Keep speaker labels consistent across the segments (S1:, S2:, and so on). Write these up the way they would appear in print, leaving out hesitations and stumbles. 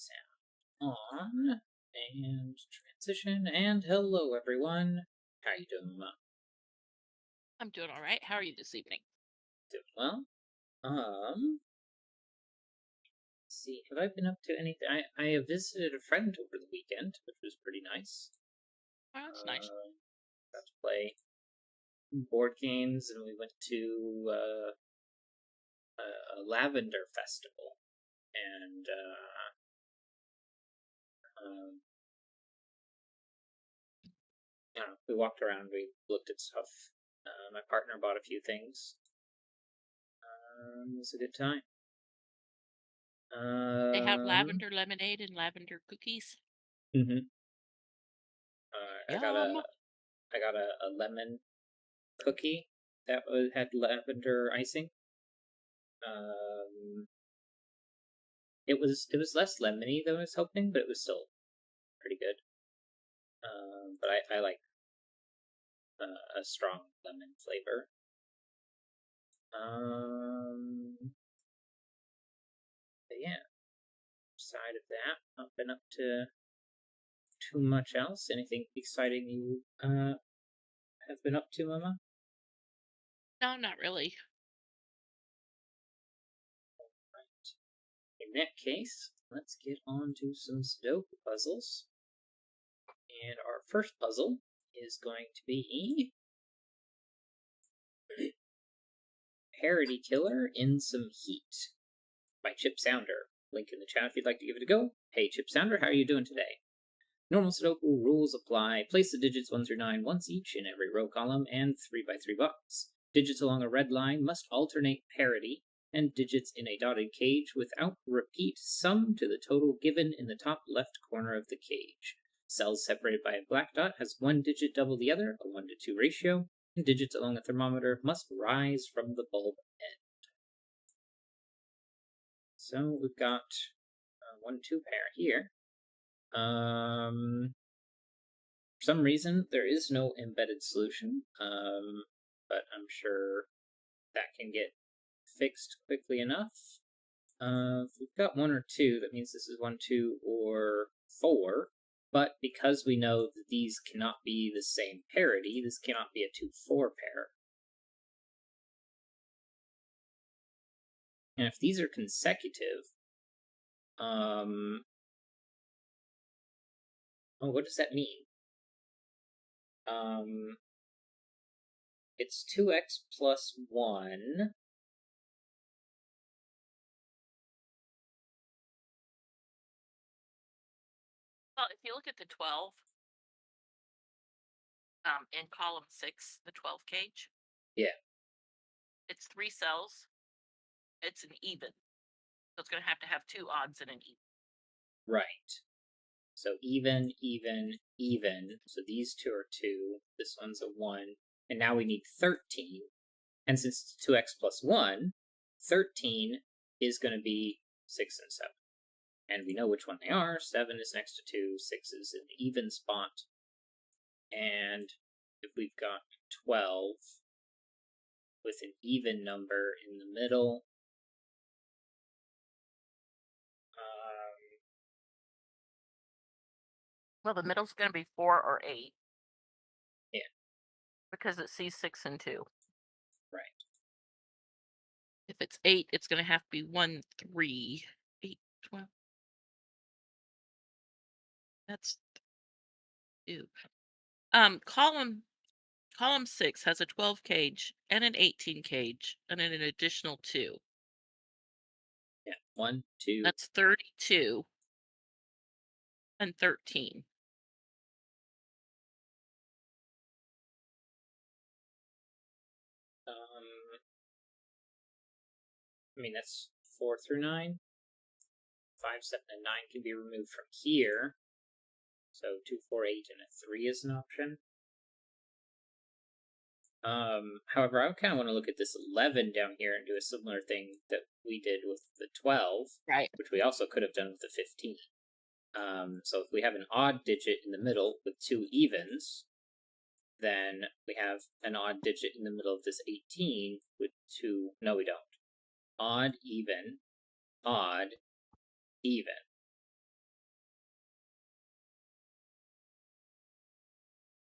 S1: sound on, and transition, and hello everyone. How you doing, Mom?
S2: I'm doing all right. How are you this evening?
S1: Doing well? Let's see, have I been up to anything? I have visited a friend over the weekend, which was pretty nice.
S2: Oh, that's nice.
S1: Got to play board games, and we went to a lavender festival, and um, we walked around, we looked at stuff. My partner bought a few things. It was a good time.
S2: They have
S1: Um,
S2: lavender lemonade and lavender cookies.
S1: mhm.
S2: Yum.
S1: I got a lemon cookie that had lavender icing. Um, it was less lemony than I was hoping, but it was still pretty good. But I like a strong lemon flavor. But yeah, aside of that, not been up to too much else. Anything exciting you have been up to, Mama?
S2: No, not really.
S1: Right. In that case, let's get on to some Sudoku puzzles. And our first puzzle is going to be Parody Killer in Some Heat by Chip Sounder. Link in the chat if you'd like to give it a go. Hey Chip Sounder, how are you doing today? Normal Sudoku rules apply. Place the digits 1 through 9 once each in every row column and 3x3 box. Digits along a red line must alternate parity, and digits in a dotted cage without repeat sum to the total given in the top left corner of the cage. Cells separated by a black dot has one digit double the other, a 1 to 2 ratio, and digits along a thermometer must rise from the bulb end. So we've got a 1-2 pair here. For some reason, there is no embedded solution, but I'm sure that can get fixed quickly enough. If we've got 1 or 2, that means this is 1, 2, or 4. But because we know that these cannot be the same parity, this cannot be a 2-4 pair. And if these are consecutive, oh, what does that mean? It's 2x plus 1.
S2: Well, if you look at the 12, in column 6, the 12 cage,
S1: Yeah,
S2: it's 3 cells. It's an even. So it's going to have two odds and an even.
S1: right. So even, even, even. So these two are 2. This one's a 1. And now we need 13. And since it's 2x plus 1, 13 is going to be 6 and 7. And we know which one they are. 7 is next to 2. 6 is in the even spot. And if we've got 12 with an even number in the middle,
S2: Well, the middle's going to be 4 or 8
S1: yeah,
S2: because it sees 6 and 2.
S1: right.
S2: If it's 8, it's going to have to be 1, 3, 8, 12. That's 2. Column 6 has a 12 cage and an 18 cage and an additional 2.
S1: Yeah, 1, 2.
S2: That's 32 and 13.
S1: I mean, that's 4 through 9. 5, 7, and 9 can be removed from here. So 2, 4, 8, and a 3 is an option. However, I kind of want to look at this 11 down here and do a similar thing that we did with the 12,
S2: Right.
S1: which we also could have done with the 15. So if we have an odd digit in the middle with 2 evens, then we have an odd digit in the middle of this 18 with 2. No, we don't. Odd, even, even.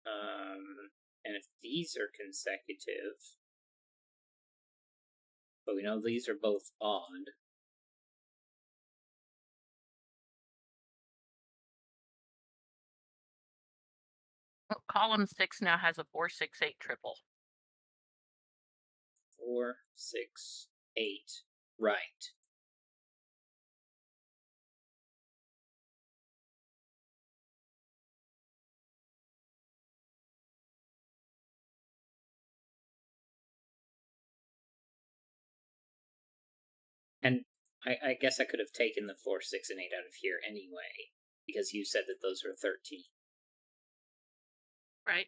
S1: And if these are consecutive, but we know these are both odd.
S2: Well, column 6 now has a 4, 6, 8 triple.
S1: 4, 6, 8. Right. And I guess I could have taken the 4, 6, and 8 out of here anyway, because you said that those were 13.
S2: Right.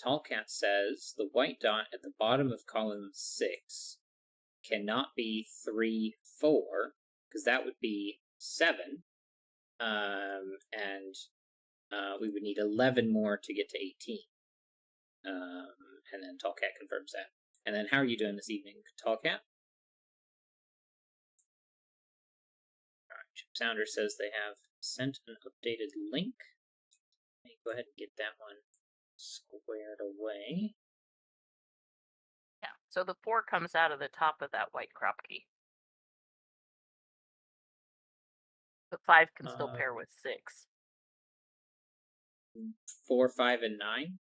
S1: Tall Cat says the white dot at the bottom of column 6 cannot be 3, 4, because that would be 7. And we would need 11 more to get to 18. And then Tall Cat confirms that. And then how are you doing this evening, Tall Cat? Alright, Chip Sounder says they have sent an updated link. Let me go ahead and get that one squared away.
S2: Yeah. So the 4 comes out of the top of that white crop key. But 5 can still pair with 6.
S1: 4, 5, and 9.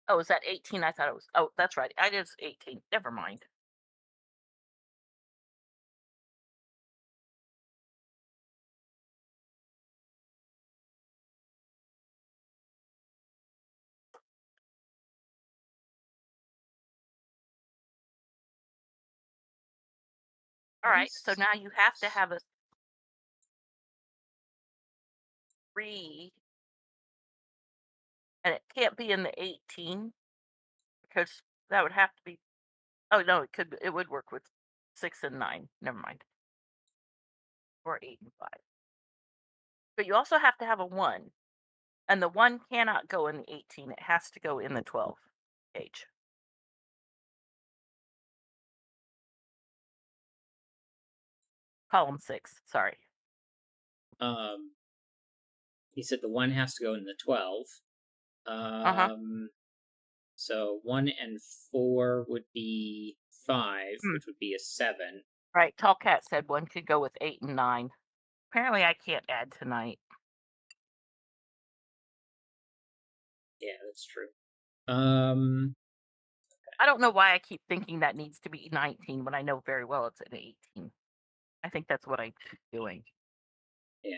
S2: Oh, is that 18? I thought it was. Oh, that's right. It is 18. Never mind. All right. So now you have to have a 3, and it can't be in the 18 because that would have to be. Oh no, it could. It would work with 6 and 9. Never mind. Or 8 and 5. But you also have to have a 1, and the 1 cannot go in the 18. It has to go in the 12 gauge. Column 6. Sorry.
S1: He said the 1 has to go in the 12.
S2: Uh-huh.
S1: So 1 and 4 would be 5,
S2: Hmm.
S1: which would be a 7.
S2: Right. Tall Cat said 1 could go with 8 and 9. Apparently, I can't add tonight.
S1: Yeah, that's true.
S2: I don't know why I keep thinking that needs to be 19 when I know very well it's an 18. I think that's what I keep doing.
S1: Yeah.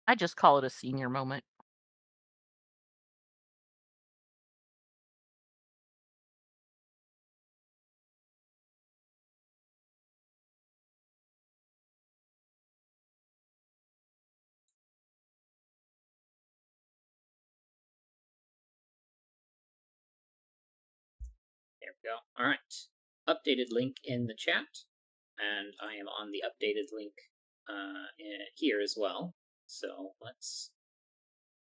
S2: I just call it a senior moment.
S1: There we go. All right. Updated link in the chat, and I am on the updated link here as well. So let's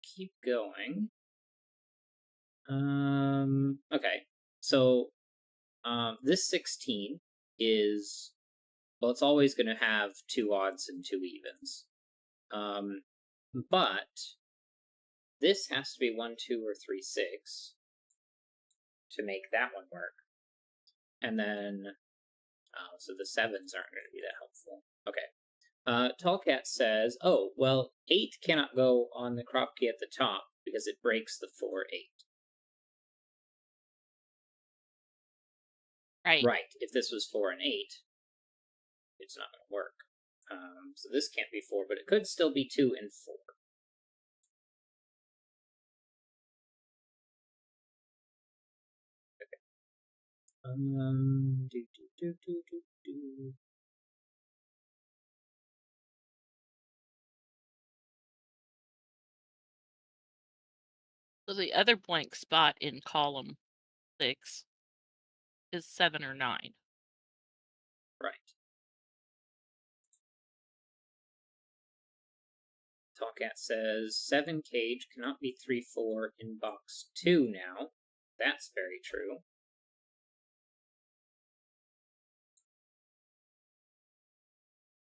S1: keep going. Okay. So this 16 is, well, it's always going to have 2 odds and 2 evens. But this has to be 1, 2, or 3, 6 to make that one work. And then, so the 7s aren't going to be that helpful. Okay. Tall Cat says, oh, well, 8 cannot go on the crop key at the top because it breaks the 4, 8.
S2: Right.
S1: Right. If this was 4 and 8, it's not going to work. So this can't be 4, but it could still be 2 and 4. Do, do, do, do, do, do.
S2: So the other blank spot in column 6 is 7 or 9.
S1: Right. Tallcat says 7 cage cannot be 3-4 in box 2 now. That's very true.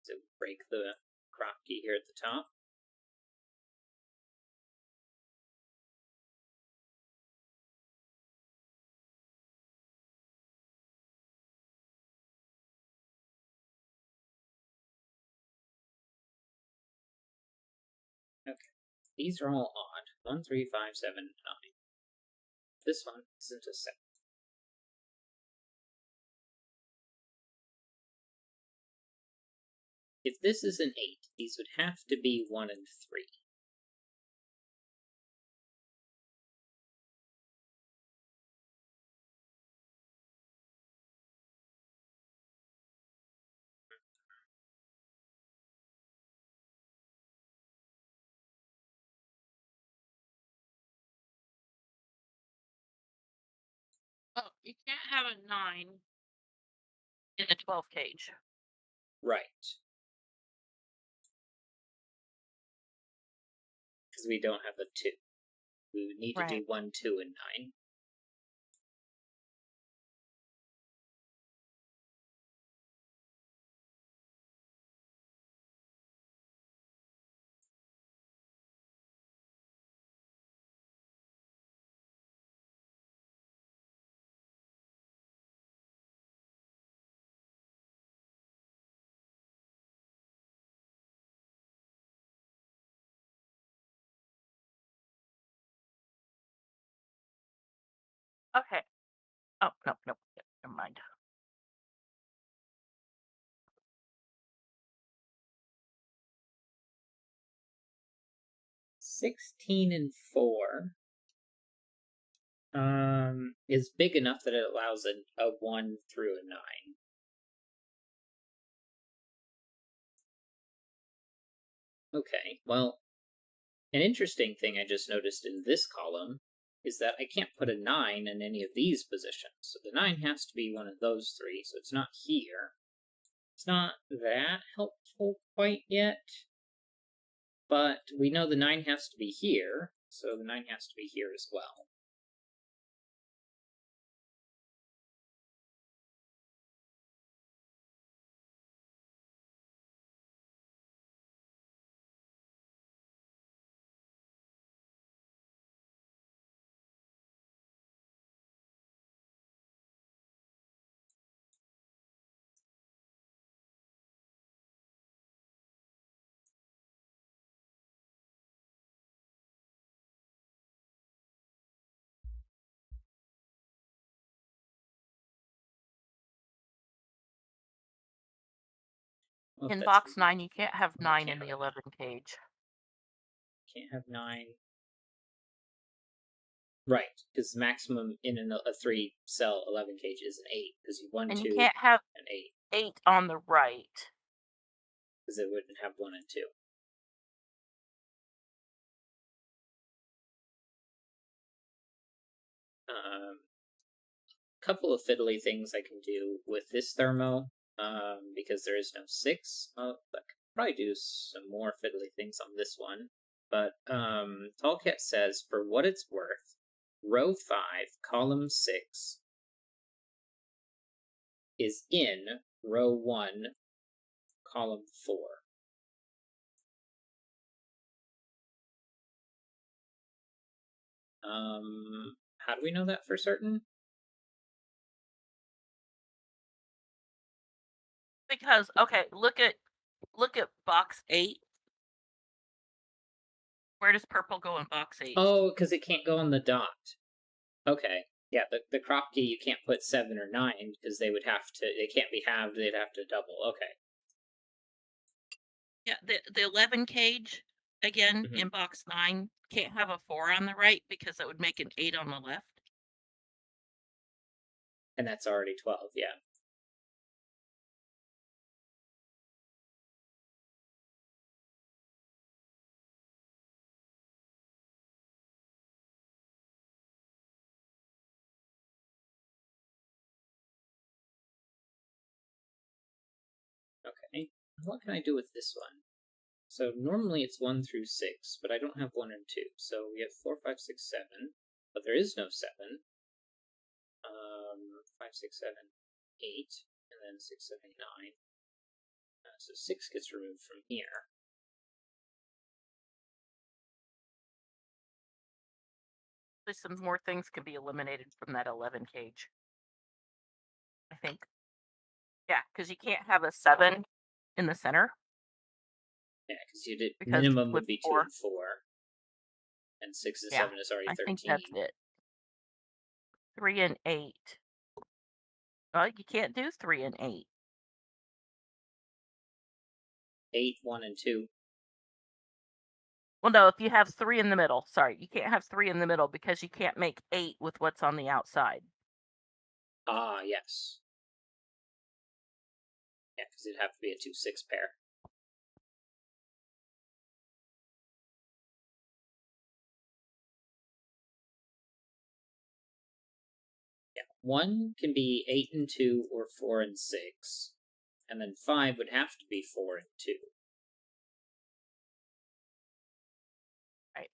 S1: So break the crop key here at the top. Okay, these are all odd. 1, 3, 5, 7, 9. This one isn't a 7. If this is an 8, these would have to be 1 and 3.
S2: Oh, you can't have a 9 in the 12 cage.
S1: Right. Because we don't have a 2. We would need to do
S2: Right.
S1: 1, 2, and 9.
S2: Okay. Oh, no, no, never mind.
S1: 16 and 4 is big enough that it allows a 1 through a 9. Okay, well, an interesting thing I just noticed in this column is that I can't put a 9 in any of these positions. So the 9 has to be one of those 3, so it's not here. It's not that helpful quite yet, but we know the 9 has to be here, so the 9 has to be here as well. Well, if
S2: In
S1: that's
S2: box 9, you can't have
S1: well,
S2: 9 in the 11 cage.
S1: can't have 9. Right, because maximum in a 3 cell 11 cage is an 8, because you 1,
S2: And you
S1: 2,
S2: can't have
S1: and 8,
S2: 8 on the right.
S1: because it wouldn't have 1 and 2. Couple of fiddly things I can do with this thermo, because there is no 6. I could probably do some more fiddly things on this one. But Tallcat says, for what it's worth, row 5, column 6 is in row 1, column 4. How do we know that for certain?
S2: Because okay, look at box 8. Where does purple go in box 8?
S1: Oh, because it can't go on the dot. Okay. Yeah, the crop key you can't put 7 or 9 because they would have to. They can't be halved. They'd have to double. Okay.
S2: Yeah, the 11 cage again
S1: Mhm.
S2: in box 9 can't have a 4 on the right because that would make an 8 on the left.
S1: And that's already 12. Yeah. Okay. What can I do with this one? So normally it's 1 through 6, but I don't have 1 and 2. So we have 4, 5, 6, 7, but there is no 7. 5, 6, 7, 8, and then 6, 7, 9. So 6 gets removed from here.
S2: Some more things can be eliminated from that 11 cage. I think. Yeah, because you can't have a 7 in the center.
S1: Yeah, because you did
S2: Because
S1: minimum
S2: with
S1: would be 2
S2: 4,
S1: and 4, and 6 and
S2: yeah,
S1: 7 is already
S2: I think
S1: 13.
S2: that's it. 3 and 8. Well, you can't do 3 and 8.
S1: 8, 1, and 2.
S2: Well, no, if you have 3 in the middle, sorry, you can't have 3 in the middle because you can't make 8 with what's on the outside.
S1: Ah, yes. Yeah, because it'd have to be a 2, 6 pair. Yeah, 1 can be 8 and 2 or 4 and 6, and then 5 would have to be 4 and 2.
S2: Right.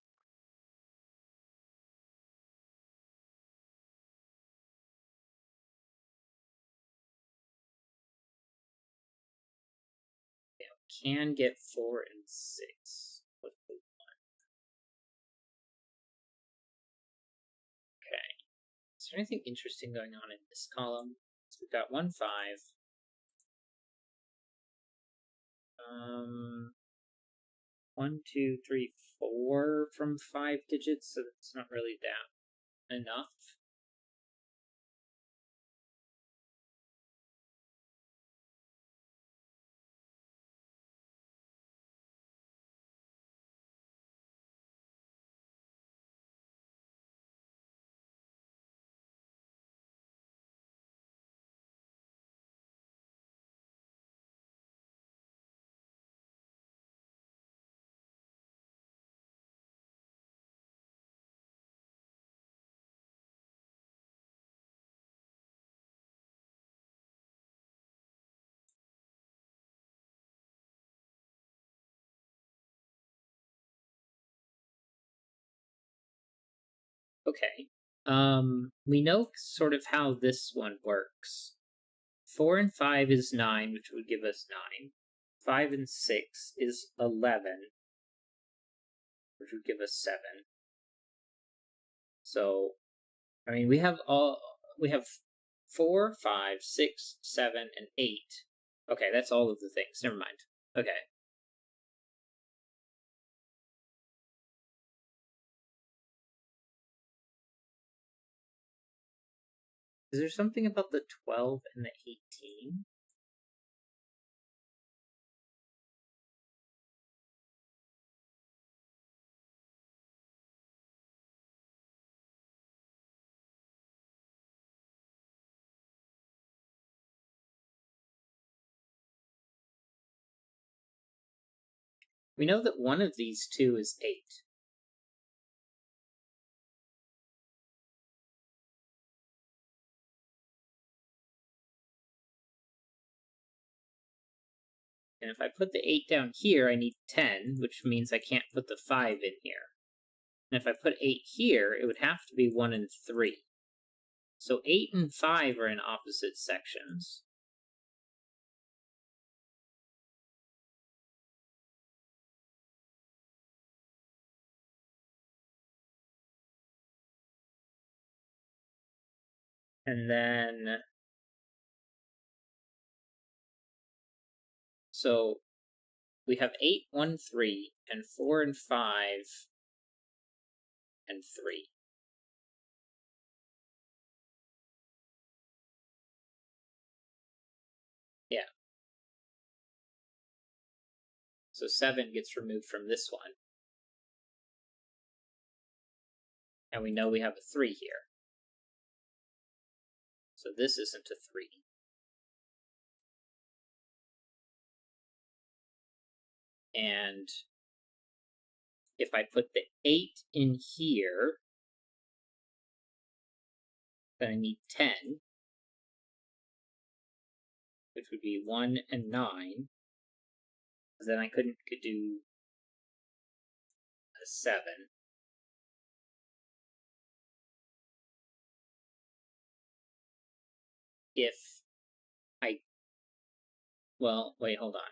S1: Yeah, can get 4 and 6. With the 1. Okay. Is there anything interesting going on in this column? So we've got 1, 5. 1, 2, 3, 4 from 5 digits, so that's not really that enough. Okay. We know sort of how this one works. 4 and 5 is 9, which would give us 9. 5 and 6 is 11, which would give us 7. So, I mean, we have 4, 5, 6, 7, and 8. Okay, that's all of the things. Never mind. Okay. Is there something about the 12 and the 18? We know that one of these two is 8. And if I put the 8 down here, I need 10, which means I can't put the 5 in here. And if I put 8 here, it would have to be 1 and 3. So 8 and 5 are in opposite sections. And then, so we have 8, 1, 3, and 4 and 5, and 3. Yeah. So 7 gets removed from this one. And we know we have a 3 here. So this isn't a 3. And if I put the 8 in here, then I need 10, which would be 1 and 9. Then I could do 7. If well, wait, hold on.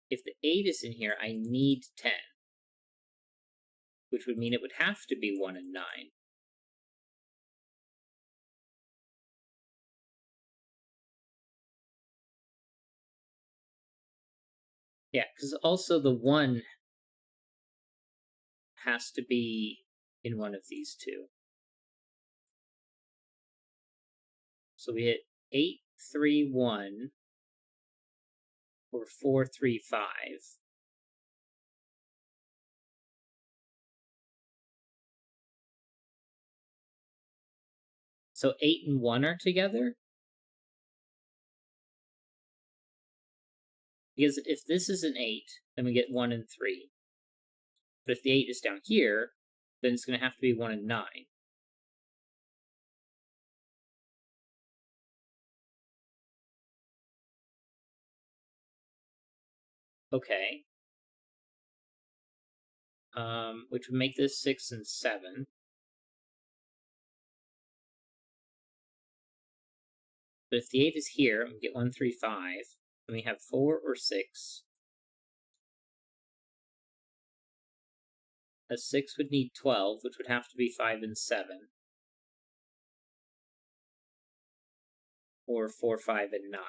S1: If the 8 is in here, I need 10, which would mean it would have to be 1 and 9. Yeah, because also the 1 has to be in one of these two. So we hit 8, 3, 1, or 4, 3, 5. So 8 and 1 are together? Because if this is an 8, then we get 1 and 3. But if the 8 is down here, then it's going to have to be 1 and 9. Okay. Which would make this 6 and 7. But if the 8 is here, we get 1, 3, 5. Then we have 4 or 6. A 6 would need 12, which would have to be 5 and 7. Or 4, 5, and 9.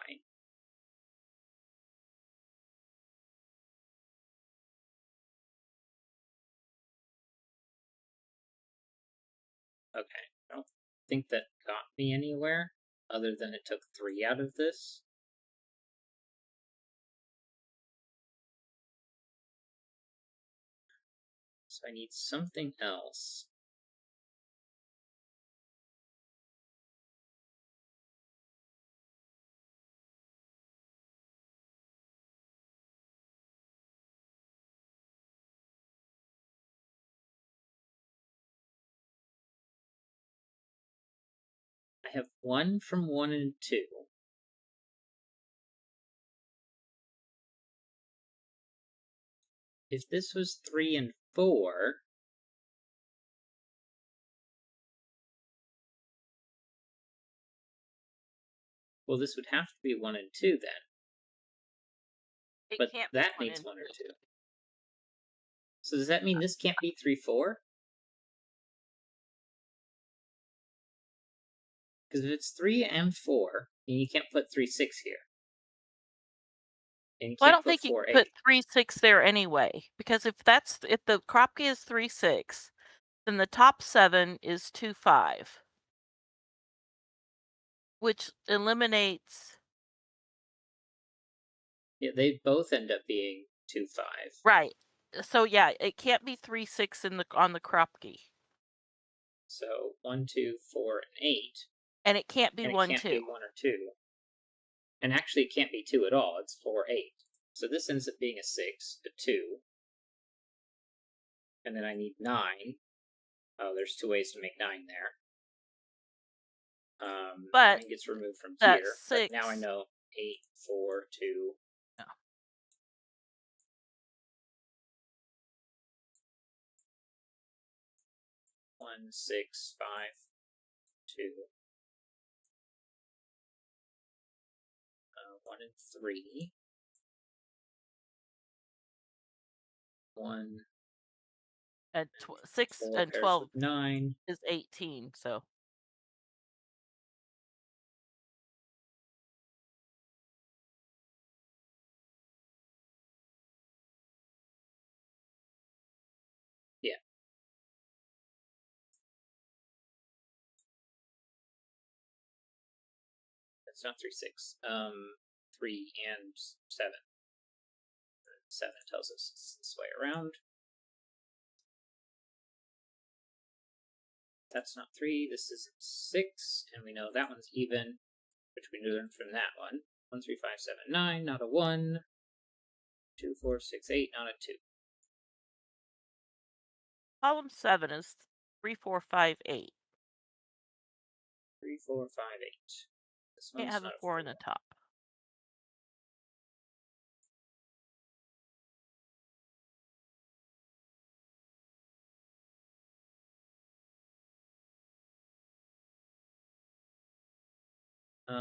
S1: Okay, I don't think that got me anywhere, other than it took 3 out of this. So I need something else. I have 1 from 1 and 2. If this was 3 and 4, well, this would have to be 1 and 2 then.
S2: It
S1: But
S2: can't
S1: that
S2: be 1
S1: needs
S2: and
S1: 1 or
S2: 2.
S1: 2. So does that mean this can't be 3, 4? Because if it's 3 and 4, then you can't put 3, 6 here. And you
S2: Well, I
S1: can't
S2: don't
S1: put
S2: think you
S1: 4,
S2: can
S1: 8.
S2: put 3, 6 there anyway, because if the Kropke is 3, 6, then the top 7 is 2, 5, which eliminates.
S1: Yeah, they both end up being 2, 5.
S2: Right. So yeah, it can't be 3, 6 on the Kropke,
S1: So 1, 2, 4, and 8.
S2: and it can't be
S1: And it
S2: 1,
S1: can't
S2: 2.
S1: be 1 or 2. And actually, it can't be 2 at all. It's 4, 8. So this ends up being a 6, a 2. And then I need 9. Oh, there's 2 ways to make 9 there.
S2: But
S1: 9 gets removed from
S2: that
S1: here. But
S2: 6.
S1: now I know 8, 4, 2.
S2: No.
S1: 1, 6, 5, 2. 1 and 3. 1,
S2: And 6
S1: 4
S2: and
S1: pairs
S2: 12
S1: with 9.
S2: is 18. So
S1: Yeah. That's not 3, 6. 3 and 7. 7 tells us it's this way around. That's not 3. This is 6. And we know that one's even, which we learned from that one. 1, 3, 5, 7, 9. Not a 1. 2, 4, 6, 8. Not a 2.
S2: column 7 is 3, 4, 5, 8.
S1: 3, 4, 5, 8. This
S2: Can't
S1: one's
S2: have a
S1: not a
S2: 4 in
S1: 4.
S2: the top.
S1: 5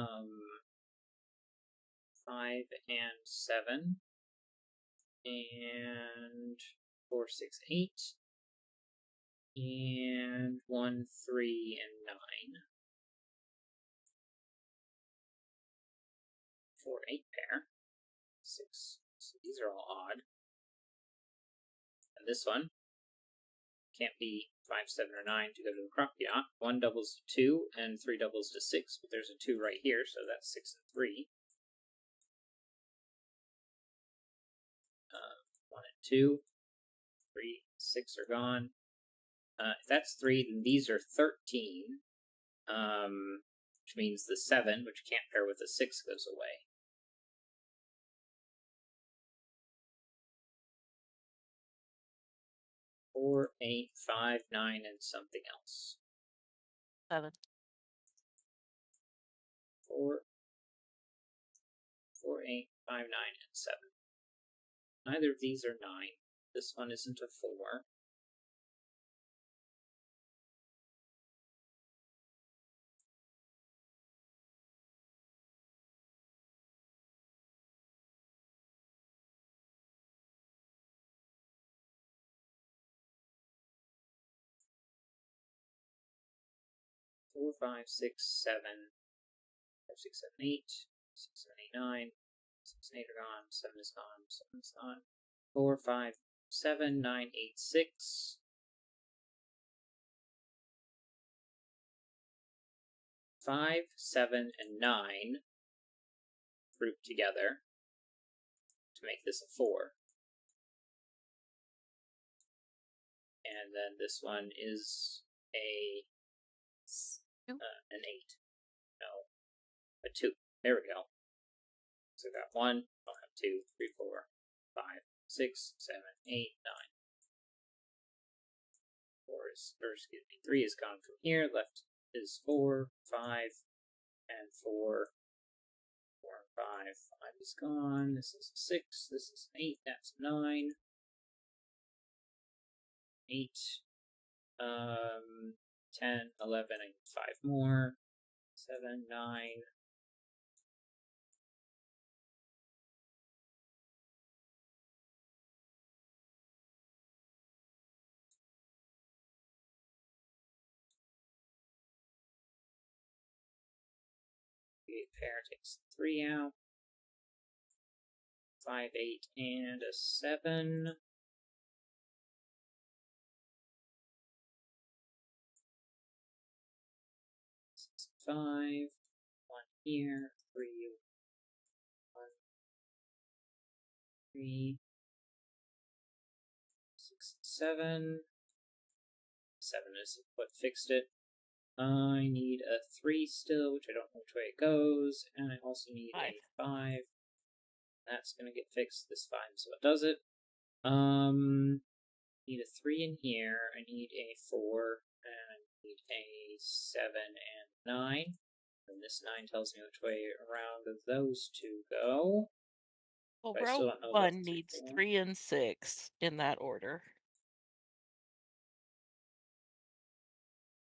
S1: and 7, and 4, 6, 8, and 1, 3, and 9. 4, 8 pair. 6. So these are all odd. And this one can't be 5, 7, or 9 to go to the crop yacht. 1 doubles to 2, and 3 doubles to 6, but there's a 2 right here, so that's 6 and 3. 1 and 2. 3, 6 are gone. If that's 3, then these are 13, which means the 7, which can't pair with the 6, goes away. 4, 8, 5, 9, and something else.
S2: 7.
S1: 4, 4, 8, 5, 9, and 7. Neither of these are 9. This one isn't a 4. 4, 5, 6, 7, 5, 6, 7, 8, 6, 7, 8, 9, 6 and 8 are gone, 7 is gone, 7 is gone. 4, 5, 7, 9, 8, 6. 5, 7, and 9 grouped together to make this a 4. And then this one is an 8. No, a 2. There we go. So I got 1, I'll have 2, 3, 4, 5, 6, 7, 8, 9. 3 is gone from here. Left is 4, 5, and 4. 4 and 5. 5 is gone. This is a 6. This is an 8. That's 9. 8. 10, 11, and 5 more. 7, 9. The 8 pair takes 3 out. 5, 8, and a 7. 6, 5. 1 here. 3, 1, 3. 6, 7. 7 is what fixed it. I need a 3 still, which I don't know which way it goes, and I also need
S2: 5.
S1: a 5. That's gonna get fixed this 5, so it does it. Need a 3 in here, I need a 4, and I need a 7 and 9. And this 9 tells me which way around those two go.
S2: Well,
S1: But I still
S2: row
S1: don't know about
S2: 1
S1: 3,
S2: needs
S1: 4.
S2: 3 and 6 in that order.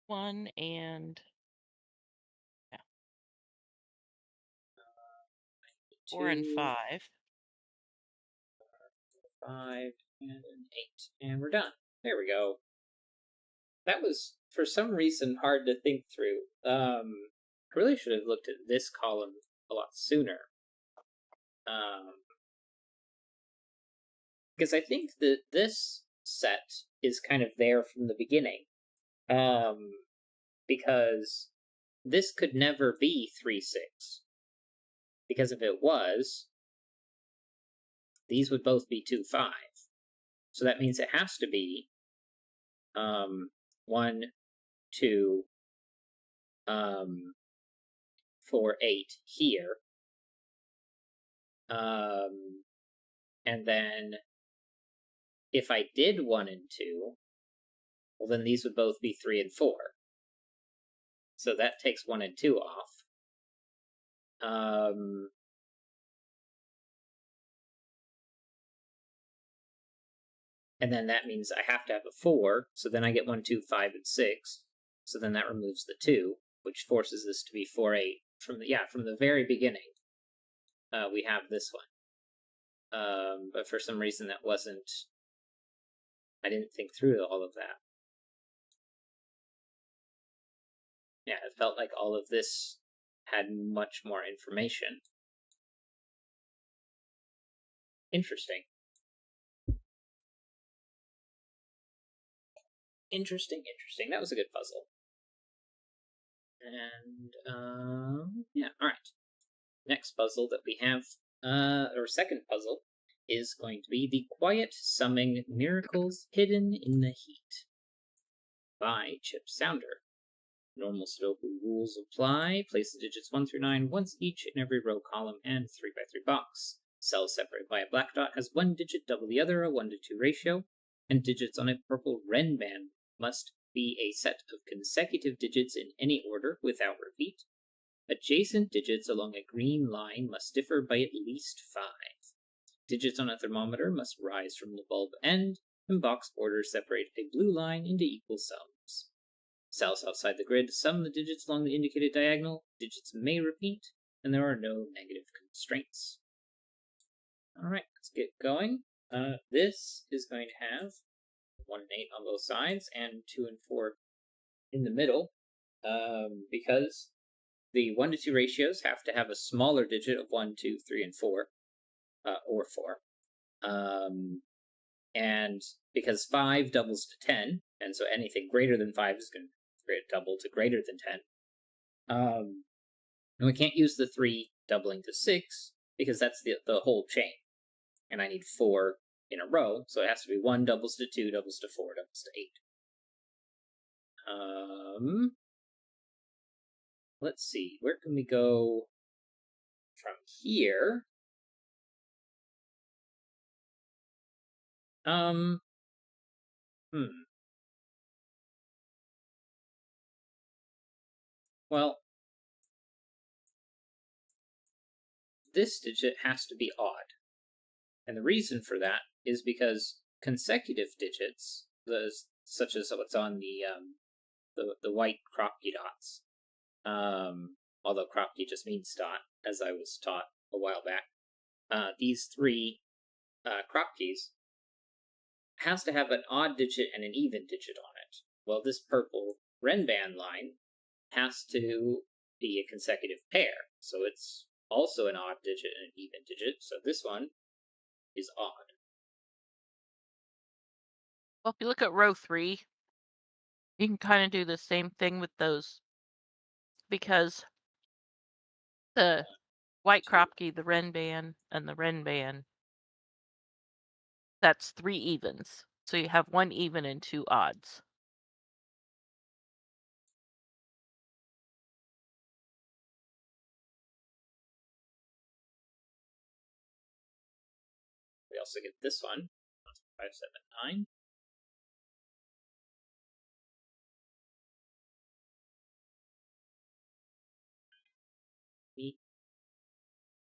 S2: 1 and 4 and
S1: 2,
S2: 5.
S1: 5, and an 8. And we're done. There we go. That was, for some reason, hard to think through. I really should have looked at this column a lot sooner. Because I think that this set is kind of there from the beginning. Because this could never be 3, 6. Because if it was, these would both be 2, 5. So that means it has to be 1, 2, 4, 8 here. And then if I did 1 and 2, well, then these would both be 3 and 4. So that takes 1 and 2 off. And then that means I have to have a 4, so then I get 1, 2, 5, and 6. So then that removes the 2, which forces this to be 4, 8, from the very beginning. We have this one. But for some reason that wasn't. I didn't think through all of that. Yeah, it felt like all of this had much more information. Interesting. Interesting. That was a good puzzle. And yeah, all right. Next puzzle that we have, or second puzzle, is going to be the Quiet Summing Miracles Hidden in the Heat by Chip Sounder. Normal Sudoku rules apply. Place the digits 1 through 9 once each in every row, column, and 3x3 box. Cells separated by a black dot has one digit double the other, a 1 to 2 ratio, and digits on a purple Ren band must be a set of consecutive digits in any order without repeat. Adjacent digits along a green line must differ by at least 5. Digits on a thermometer must rise from the bulb end, and box borders separate a blue line into equal sums. Cells outside the grid sum the digits along the indicated diagonal. Digits may repeat, and there are no negative constraints. Alright, let's get going. This is going to have 1 and 8 on both sides, and 2 and 4 in the middle, because the 1 to 2 ratios have to have a smaller digit of 1, 2, 3, and 4, or 4. And because 5 doubles to 10, and so anything greater than 5 is going to double to greater than 10. And we can't use the 3 doubling to 6, because that's the whole chain. And I need 4 in a row, so it has to be 1 doubles to 2, doubles to 4, doubles to 8. Let's see, where can we go from here? Well, this digit has to be odd. And the reason for that is because consecutive digits, such as what's on the white Kropke dots, although Kropke just means dot, as I was taught a while back, these 3 Kropkes has to have an odd digit and an even digit on it. Well, this purple Renban line has to be a consecutive pair, so it's also an odd digit and an even digit, so this one is odd.
S2: Well, if you look at row 3, you can kind of do the same thing with those because the white Kropke, the Ren band, and the Ren band, that's 3 evens. So you have 1 even and 2 odds.
S1: We also get this one, 5, 7, 9.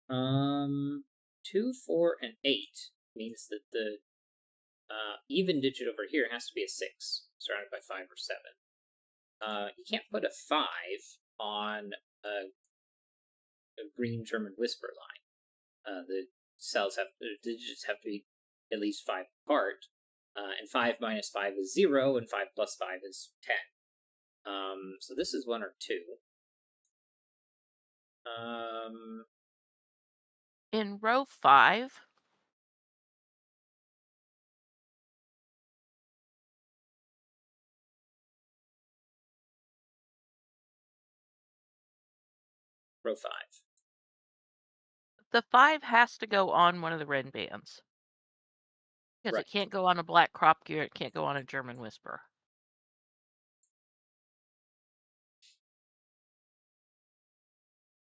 S1: Um, 2, 4, and 8 means that the even digit over here has to be a 6, surrounded by 5 or 7. You can't put a 5 on a green German whisper line. The digits have to be at least 5 apart, and 5 minus 5 is 0, and 5 plus 5 is 10. So this is 1 or 2.
S2: In row 5,
S1: Row 5.
S2: the 5 has to go on one of the Ren bands. Because
S1: Right.
S2: it can't go on a black Kropke or it can't go on a German whisper.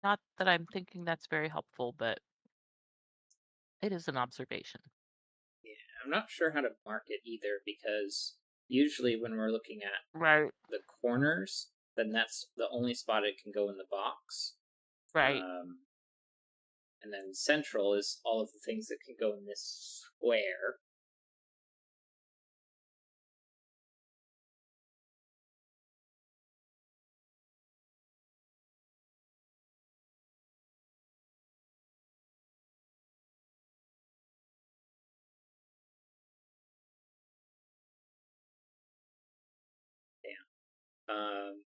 S2: Not that I'm thinking that's very helpful, but it is an observation.
S1: Yeah, I'm not sure how to mark it either, because usually when we're looking at
S2: Right,
S1: the corners, then that's the only spot it can go in the box.
S2: right.
S1: And then central is all of the things that can go in this square.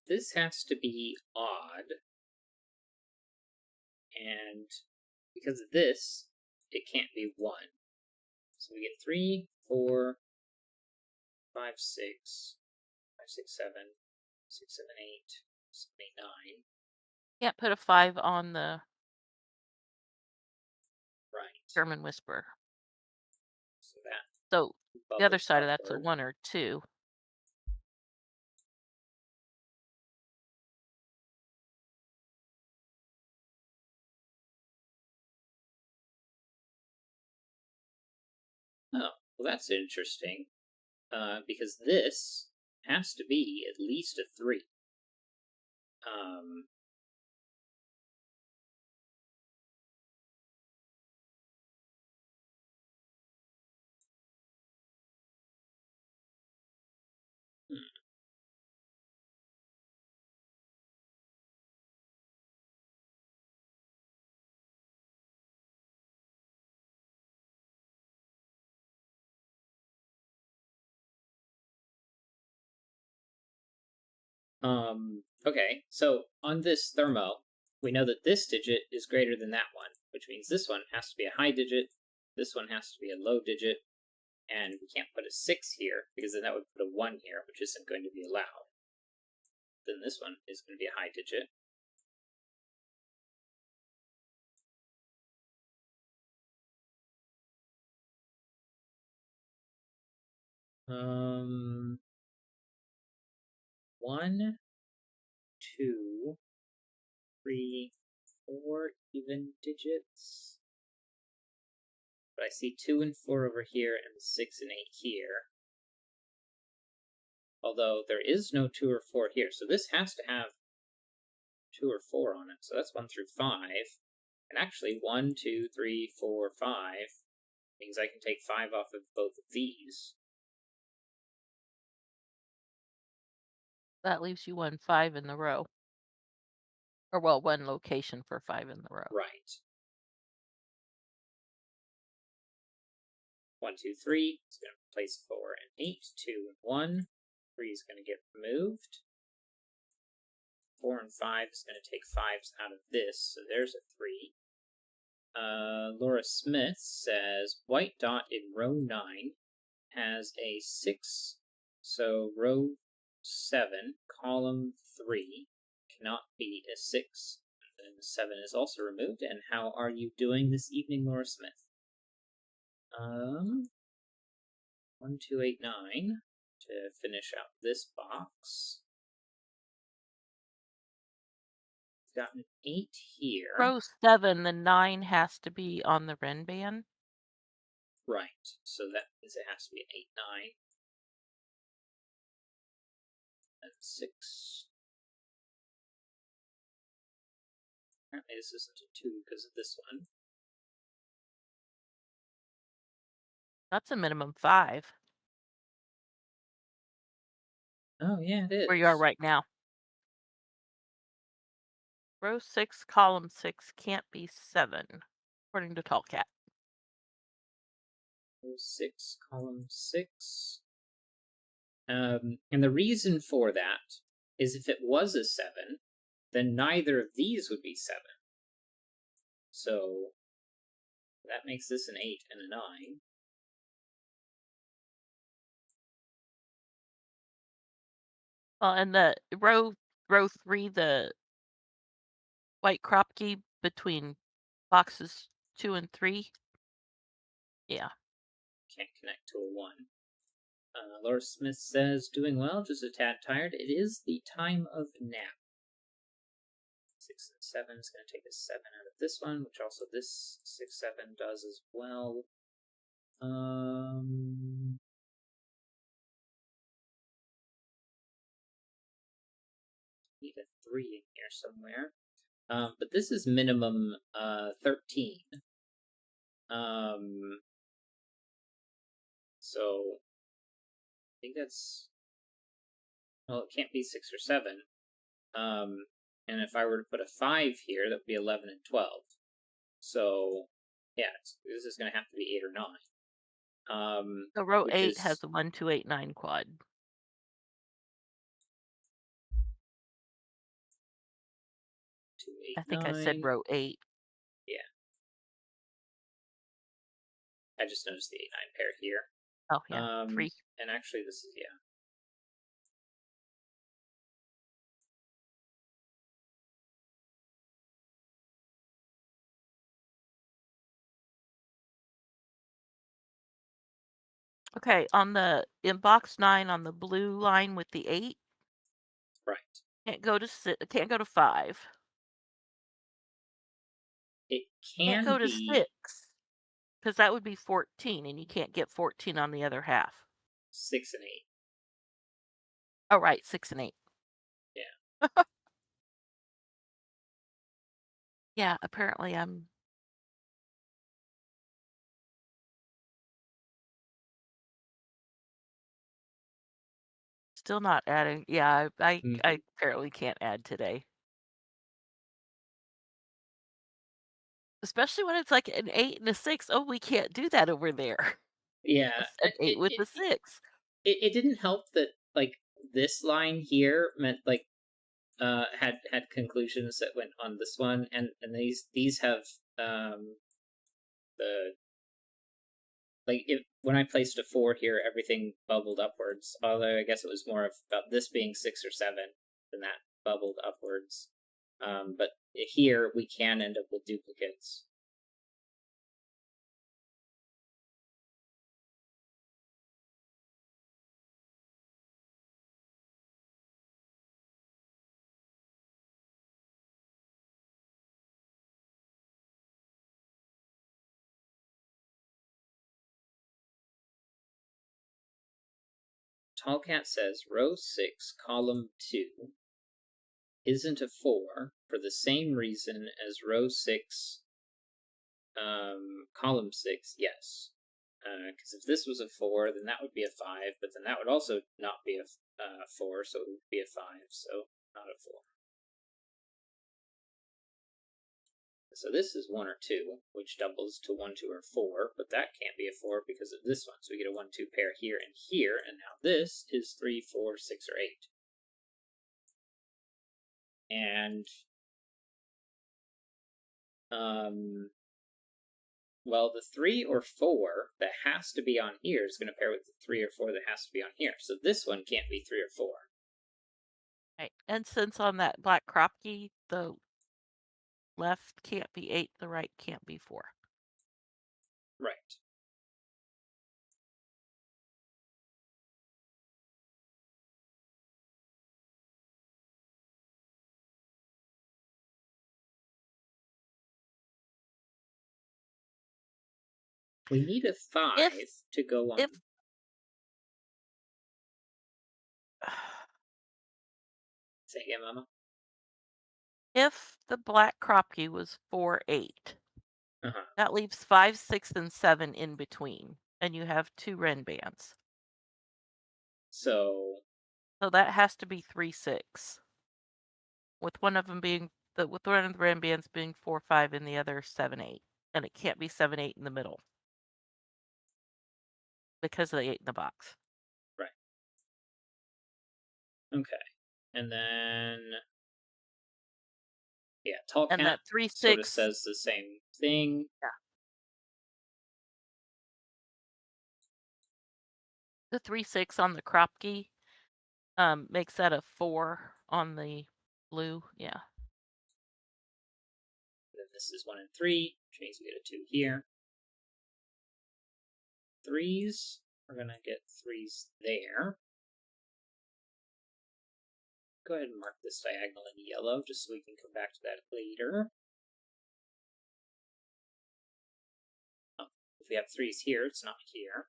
S1: This has to be odd, and because of this, it can't be 1. So we get 3, 4, 5, 6, 5, 6, 7, 6, 7, 8, 7, 8, 9.
S2: Can't put a 5 on the
S1: Right.
S2: German Whisperer.
S1: So that
S2: So the other
S1: bubbles
S2: side of that's a
S1: upward.
S2: 1 or 2.
S1: Oh, well, that's interesting. Because this has to be at least a 3. Um, hmm. Okay, so on this thermo, we know that this digit is greater than that one, which means this one has to be a high digit, this one has to be a low digit, and we can't put a 6 here, because then that would put a 1 here, which isn't going to be allowed. Then this one is going to be a high digit. Um, 1, 2, 3, 4 even digits. But I see 2 and 4 over here, and 6 and 8 here. Although there is no 2 or 4 here, so this has to have 2 or 4 on it. So that's 1 through 5. And actually, 1, 2, 3, 4, 5 means I can take 5 off of both of these.
S2: That leaves you 5 in the row. Or, well, 1 location for 5 in the row.
S1: Right. 1, 2, 3 is going to replace 4 and 8. 2 and 1. 3 is going to get removed. 4 and 5 is going to take 5s out of this, so there's a 3. Laura Smith says white dot in row 9 has a 6, so row 7, column 3 cannot be a 6. And 7 is also removed. And how are you doing this evening, Laura Smith? 1, 2, 8, 9 to finish out this box. Got an 8 here.
S2: Row 7, the 9 has to be on the Renban.
S1: Right, so that means it has to be an 8, 9. And 6. Apparently this isn't a 2 because of this one.
S2: That's a minimum 5.
S1: Oh, yeah, it
S2: Where you are
S1: is.
S2: right now. Row 6, column 6 can't be 7, according to Tallcat.
S1: Row 6, column 6. And the reason for that is if it was a 7, then neither of these would be 7. So that makes this an 8 and a 9.
S2: Well, and the row 3, the white crop key between boxes 2 and 3. Yeah.
S1: Can't connect to a 1. Laura Smith says, doing well, just a tad tired. It is the time of nap. 6 and 7 is going to take a 7 out of this one, which also this 6, 7 does as well. Need a 3 in here somewhere. But this is minimum 13. So I think that's, well, it can't be 6 or 7. And if I were to put a 5 here, that would be 11 and 12. So yeah, this is going to have to be 8 or 9.
S2: So row
S1: Which
S2: 8 has
S1: is,
S2: a 1, 2, 8, 9 quad. I
S1: 8,
S2: think I said
S1: 9.
S2: row 8.
S1: Yeah, I just noticed the 8, 9 pair here.
S2: Oh, yeah. 3.
S1: And actually, this is, yeah.
S2: Okay, in box 9 on the blue line with the 8,
S1: Right.
S2: can't go to 5.
S1: It
S2: Can't
S1: can
S2: go to
S1: be
S2: 6 because that would be 14, and you can't get 14 on the other half.
S1: 6 and 8.
S2: Oh, right, 6 and 8.
S1: Yeah.
S2: Yeah, apparently I'm still not adding. Yeah, I
S1: Mhm.
S2: apparently can't add today. Especially when it's like an 8 and a 6. Oh, we can't do that over there.
S1: Yeah,
S2: It's an 8 with a 6.
S1: it didn't help that, like, this line here meant, like, had conclusions that went on this one, and these have, the like, if when I placed a 4 here, everything bubbled upwards, although I guess it was more of about this being 6 or 7 than that bubbled upwards. But here, we can end up with duplicates. Tallcat says row 6, column 2 isn't a 4 for the same reason as row 6, column 6, yes. Because if this was a 4, then that would be a 5, but then that would also not be a 4, so it would be a 5, so not a 4. So this is 1 or 2, which doubles to 1, 2, or 4, but that can't be a 4 because of this one. So we get a 1, 2 pair here and here, and now this is 3, 4, 6, or 8. And, well, the 3 or 4 that has to be on here is going to pair with the 3 or 4 that has to be on here. So this one can't be 3 or 4.
S2: Right. And since on that black crop key, the left can't be 8, the right can't be 4.
S1: Right. We need a 5
S2: If
S1: to go
S2: if
S1: on. Say again, Mama.
S2: if the black crop key was 4, 8,
S1: Uh huh.
S2: that leaves 5, 6, and 7 in between, and you have 2 Ren bands.
S1: So,
S2: So that has to be 3, 6. With one of them being with one of the Ren bands being 4, 5, and the other 7, 8. And it can't be 7, 8 in the middle because of the 8 in the box.
S1: right. Okay. And then, yeah, Tall
S2: And
S1: Cat
S2: that 3,
S1: sort of
S2: 6,
S1: says the same thing.
S2: yeah. The 3, 6 on the crop key makes that a 4 on the blue. Yeah.
S1: Then this is 1 and 3, which means we get a 2 here. Threes, we're going to get 3s there. Go ahead and mark this diagonal in yellow, just so we can come back to that later. Oh, if we have 3s here, it's not here.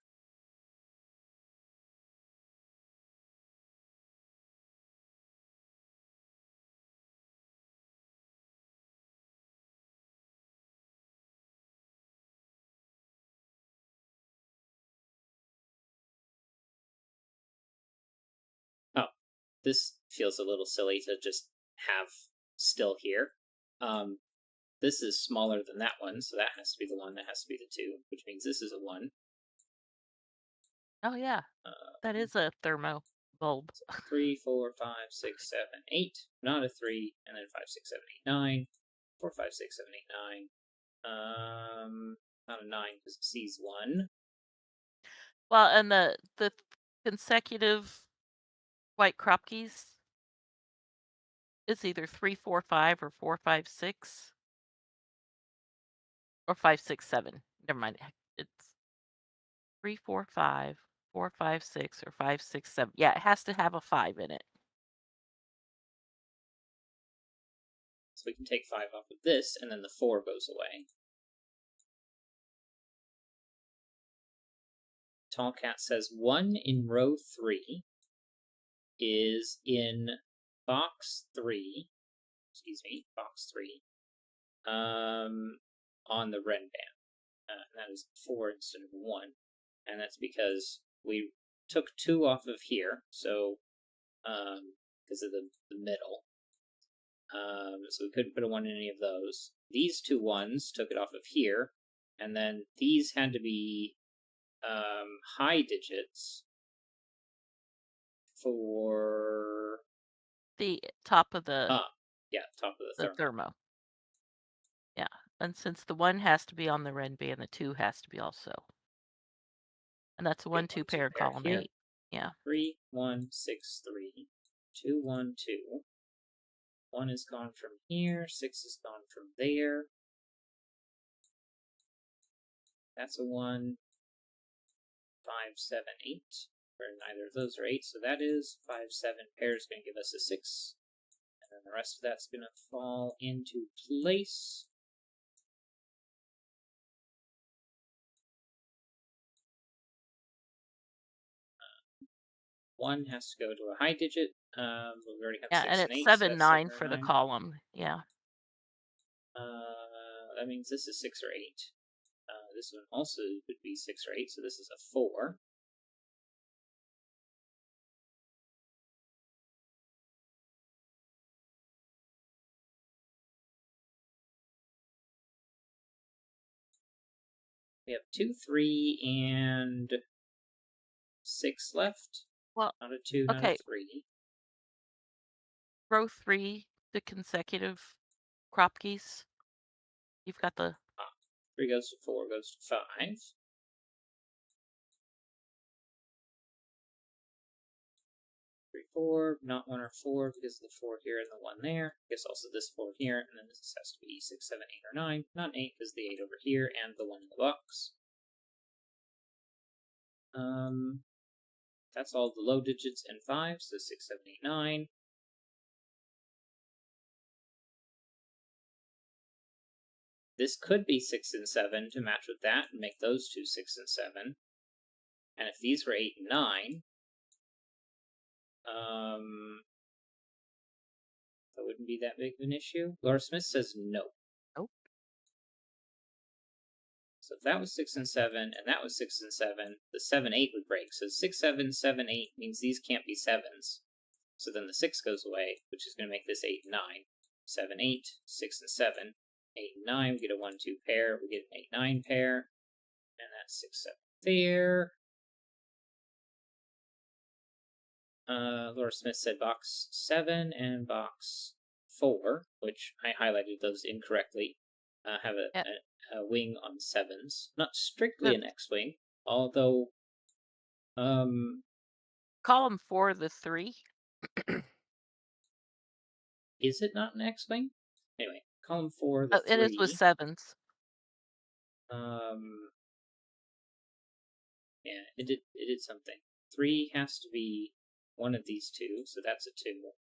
S1: Oh, this feels a little silly to just have still here. This is smaller than that one, so that has to be the one, that has to be the 2, which means this is a 1.
S2: Oh, yeah. That
S1: Um,
S2: is a thermo bulb.
S1: so 3, 4, 5, 6, 7, 8, not a 3, and then 5, 6, 7, 8, 9. 4, 5, 6, 7, 8, 9. Not a 9 because it sees 1.
S2: Well, and the consecutive white crop keys is either 3, 4, 5 or 4, 5, 6 or 5, 6, 7. Never mind. It's 3, 4, 5, 4, 5, 6 or 5, 6, 7. Yeah, it has to have a 5 in it.
S1: So we can take 5 off of this, and then the 4 goes away. Tall Cat says 1 in row 3 is in box 3. Excuse me, box 3. On the red band. That is 4 instead of 1. And that's because we took 2 off of here, so because of the middle. So we couldn't put a 1 in any of those. These 2 ones took it off of here, and then these had to be high digits for
S2: The top of the
S1: yeah, top of the
S2: the
S1: thermal.
S2: thermo. Yeah, and since the 1 has to be on the red band, the 2 has to be also. And that's a 1, 2 pair in column
S1: here.
S2: 8. Yeah.
S1: 3, 1, 6, 3, 2, 1, 2. 1 is gone from here, 6 is gone from there. That's a 1, 5, 7, 8. Where neither of those are 8, so that is 5, 7 pairs going to give us a 6. And then the rest of that's going to fall into place. One has to go to a high digit. We already have
S2: Yeah,
S1: 6
S2: and
S1: and
S2: it's
S1: 8, so
S2: 7,
S1: that's 7
S2: 9
S1: or
S2: for the
S1: 9.
S2: column. Yeah.
S1: That means this is 6 or 8. This one also would be 6 or 8, so this is a 4. We have 2, 3, and 6 left.
S2: Well,
S1: Not a 2, not a
S2: okay.
S1: 3.
S2: Row 3, the consecutive crop keys. You've got the
S1: 3 goes to 4, goes to 5. 3, 4, not 1 or 4 because of the 4 here and the 1 there. I guess also this 4 here, and then this has to be 6, 7, 8, or 9. Not 8 because the 8 over here and the 1 in the box. That's all the low digits and 5, so 6, 7, 8, 9. This could be 6 and 7 to match with that and make those two 6 and 7. And if these were 8 and 9, that wouldn't be that big of an issue. Laura Smith says no.
S2: Nope.
S1: So if that was 6 and 7, and that was 6 and 7, the 7, 8 would break. So 6, 7, 7, 8 means these can't be 7s. So then the 6 goes away, which is going to make this 8 and 9. 7, 8, 6 and 7. 8 and 9, we get a 1, 2 pair. We get an 8, 9 pair. And that's 6, 7 there. Laura Smith said box 7 and box 4, which I highlighted those incorrectly. Have a wing on 7s. Not strictly an X-wing, although
S2: column 4, the 3.
S1: is it not an X-wing? Anyway, column 4, the
S2: Oh, it is with
S1: 3.
S2: 7s.
S1: Yeah, it did something. 3 has to be one of these two, so that's a 2.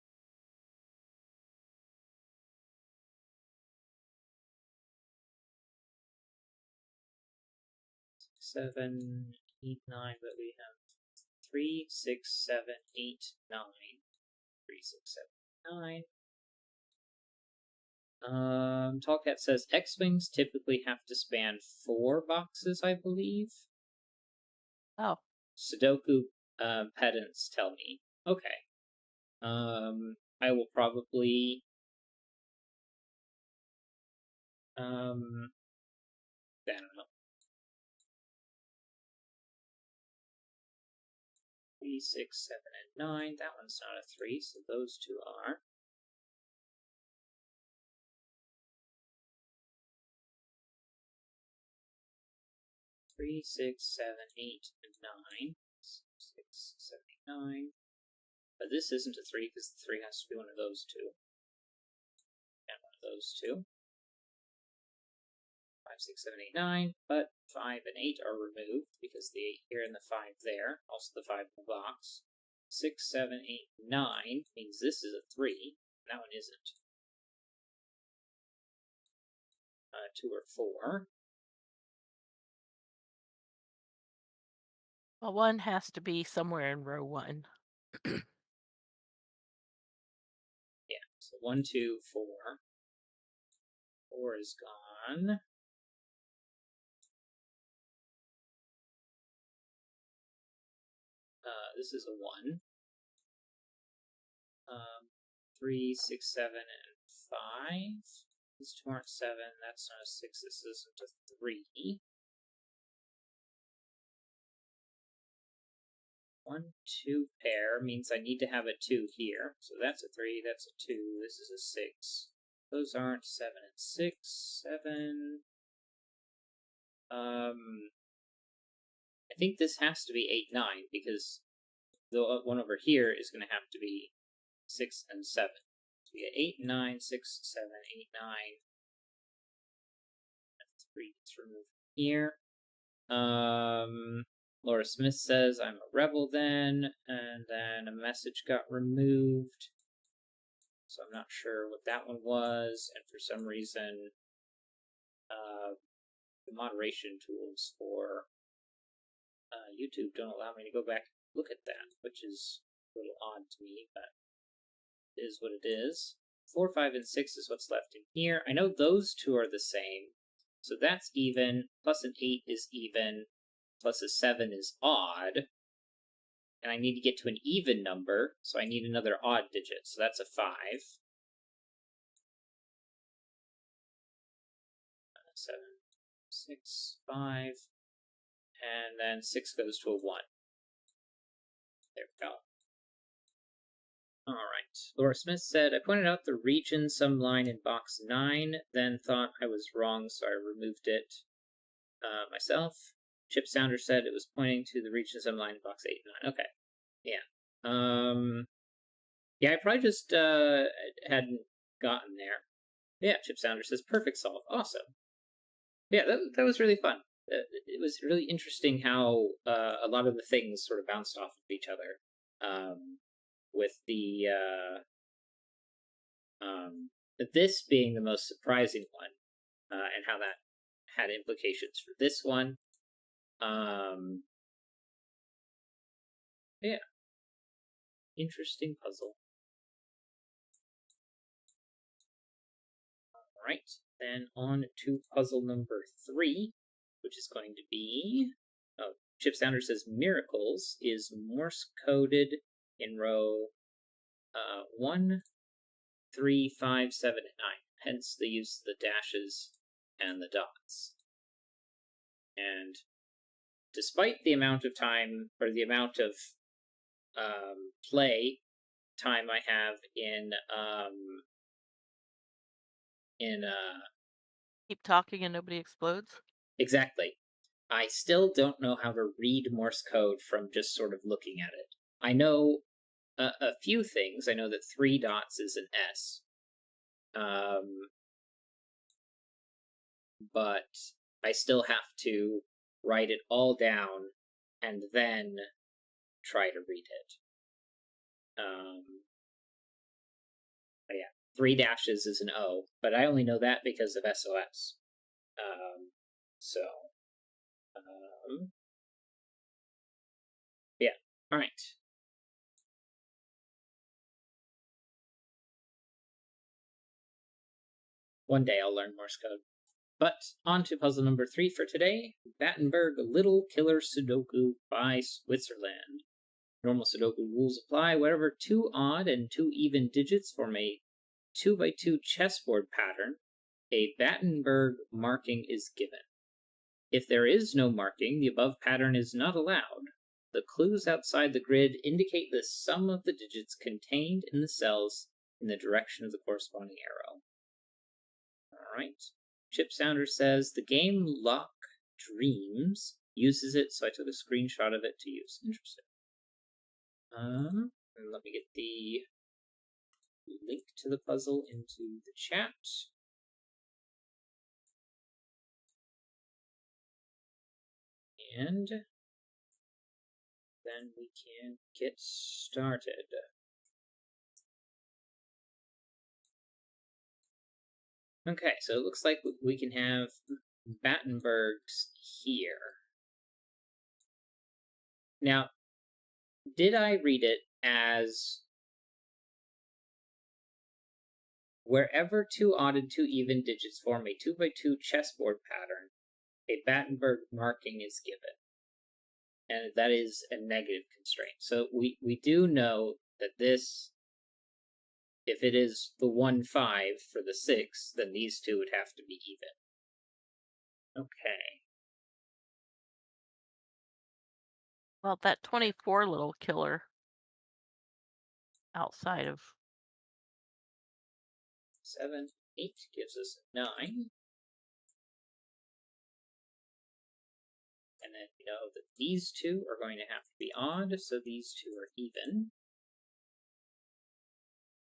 S1: 7, 8, 9, but we have 3, 6, 7, 8, 9. 3, 6, 7, 9. Tallcat says X-Wings typically have to span 4 boxes, I believe.
S2: Oh.
S1: Sudoku pedants tell me. Okay. I will probably I don't know. 3, 6, 7, and 9. That one's not a 3, so those two are. 3, 6, 7, 8, 9. 6, 7, 8, 9. But this isn't a 3 because the 3 has to be one of those two. And one of those two. 5, 6, 7, 8, 9. But 5 and 8 are removed because the 8 here and the 5 there. Also the 5 in the box. 6, 7, 8, 9 means this is a 3. That one isn't. 2 or 4.
S2: Well, 1 has to be somewhere in row 1.
S1: Yeah, so 1, 2, 4. 4 is gone. This is a 1. 3, 6, 7, and 5. These two aren't 7. That's not a 6. This isn't a 3. 1, 2 pair means I need to have a 2 here. So that's a 3. That's a 2. This is a 6. Those aren't 7 and 6. 7. I think this has to be 8, 9 because the one over here is going to have to be 6 and 7. So we get 8, 9, 6, 7, 8, 9. 3 gets removed here. Laura Smith says, I'm a rebel then, and then a message got removed. So I'm not sure what that one was, and for some reason, the moderation tools for YouTube don't allow me to go back and look at that, which is a little odd to me, but it is what it is. 4, 5, and 6 is what's left in here. I know those two are the same, so that's even, plus an 8 is even, plus a 7 is odd, and I need to get to an even number, so I need another odd digit, so that's a 5. 7, 6, 5, and then 6 goes to a 1. There we go. Alright. Laura Smith said, I pointed out the region sum line in box 9, then thought I was wrong, so I removed it myself. Chip Sounder said it was pointing to the region sum line in box 8 and 9. Okay. Yeah. Yeah, I probably just hadn't gotten there. Yeah, Chip Sounder says, perfect solve. Awesome. Yeah, that was really fun. It was really interesting how a lot of the things sort of bounced off of each other. With the this being the most surprising one, and how that had implications for this one. Yeah, interesting puzzle. All right, then on to puzzle number 3, which is going to be. Oh, Chip Sounder says miracles is Morse coded in row 1, 3, 5, 7, and 9. Hence the use of the dashes and the dots. And despite the amount of time, or the amount of play time I have in
S2: Keep talking and nobody explodes.
S1: exactly, I still don't know how to read Morse code from just sort of looking at it. I know a few things. I know that 3 dots is an S. But I still have to write it all down and then try to read it. But yeah, 3 dashes is an O, but I only know that because of SOS. Yeah, all right. One day I'll learn Morse code. But on to puzzle number 3 for today, Battenberg Little Killer Sudoku by Switzerland. Normal Sudoku rules apply. Whatever 2 odd and 2 even digits form a 2x2 chessboard pattern, a Battenberg marking is given. If there is no marking, the above pattern is not allowed. The clues outside the grid indicate the sum of the digits contained in the cells in the direction of the corresponding arrow. Alright. Chip Sounder says, the game Lock Dreams uses it, so I took a screenshot of it to use. Interesting. And let me get the link to the puzzle into the chat. And then we can get started. Okay, so it looks like we can have Battenberg's here. Now, did I read it as wherever two odd and two even digits form a 2x2 chessboard pattern, a Battenberg marking is given? And that is a negative constraint. So we do know that this, if it is the 1-5 for the 6, then these two would have to be even. Okay.
S2: Well, that 24 little killer outside of
S1: 7, 8 gives us 9. And then we know that these two are going to have to be odd, so these two are even.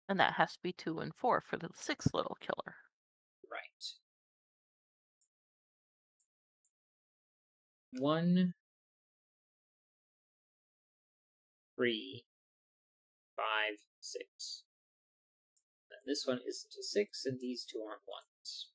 S2: and that has to be 2 and 4 for the 6 little killer.
S1: Right. 1, 3, 5, 6. And this one isn't a 6, and these two aren't 1s.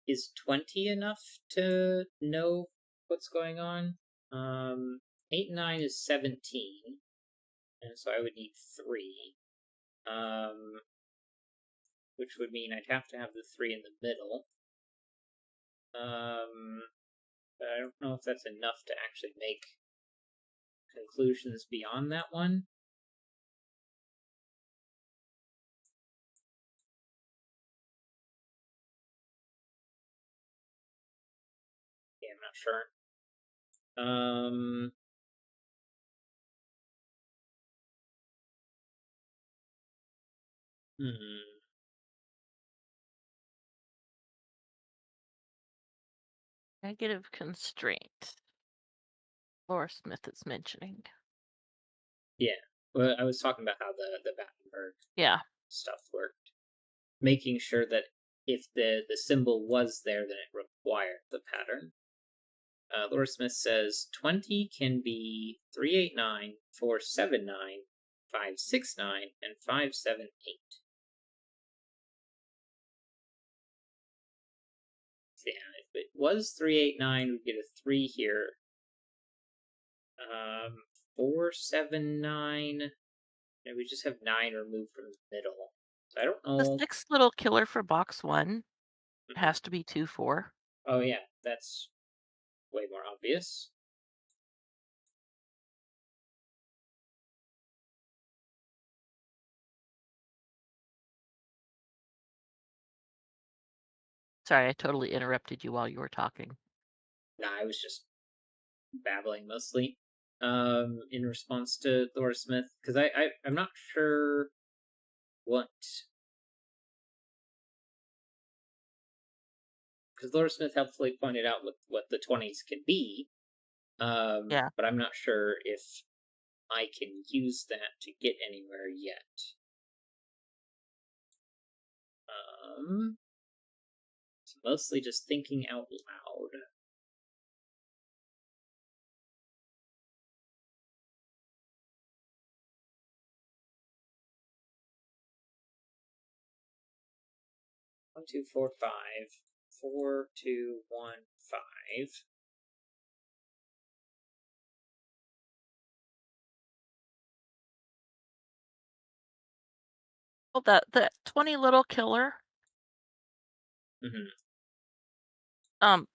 S1: Is 20 enough to know what's going on? 8 and 9 is 17, and so I would need 3. Which would mean I'd have to have the 3 in the middle. But I don't know if that's enough to actually make conclusions beyond that one. Yeah, I'm not sure. Hmm.
S2: Negative constraint. Laura Smith is mentioning.
S1: Yeah. Well, I was talking about how the Battenberg
S2: Yeah.
S1: stuff worked. Making sure that if the symbol was there, then it required the pattern. Laura Smith says 20 can be 389, 479, 569, and 578. Yeah, if it was 389, we'd get a 3 here. 479, and we just have 9 removed from the middle. So I don't
S2: The
S1: know.
S2: 6 little killer for box 1
S1: Mhm.
S2: has to be 2, 4.
S1: Oh, yeah, that's way more obvious.
S2: Sorry, I totally interrupted you while you were talking.
S1: Nah, I was just babbling mostly in response to Laura Smith, because I'm not sure what. Because Laura Smith helpfully pointed out what the 20s can be,
S2: Yeah.
S1: but I'm not sure if I can use that to get anywhere yet. So mostly just thinking out loud. One, two, four, five. 4, 2, 1, 5.
S2: Well, the 20 little killer,
S1: Mm-hmm.
S2: um,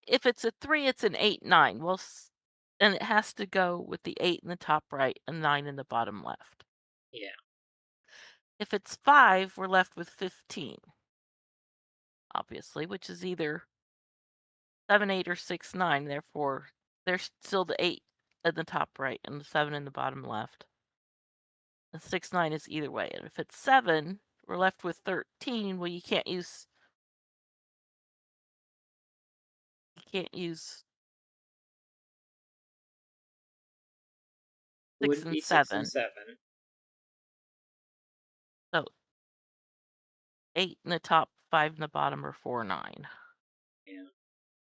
S2: if it's a 3, it's an 8, 9. Well, and it has to go with the 8 in the top right and 9 in the bottom left.
S1: Yeah.
S2: If it's 5, we're left with 15, obviously, which is either 7, 8, or 6, 9. Therefore, there's still the 8 in the top right and the 7 in the bottom left. The 6, 9 is either way. And if it's 7, we're left with 13. Well, you can't use
S1: It
S2: 6
S1: wouldn't
S2: and
S1: be 6 and
S2: 7.
S1: 7.
S2: So 8 in the top, 5 in the bottom, or 4, 9.
S1: Yeah.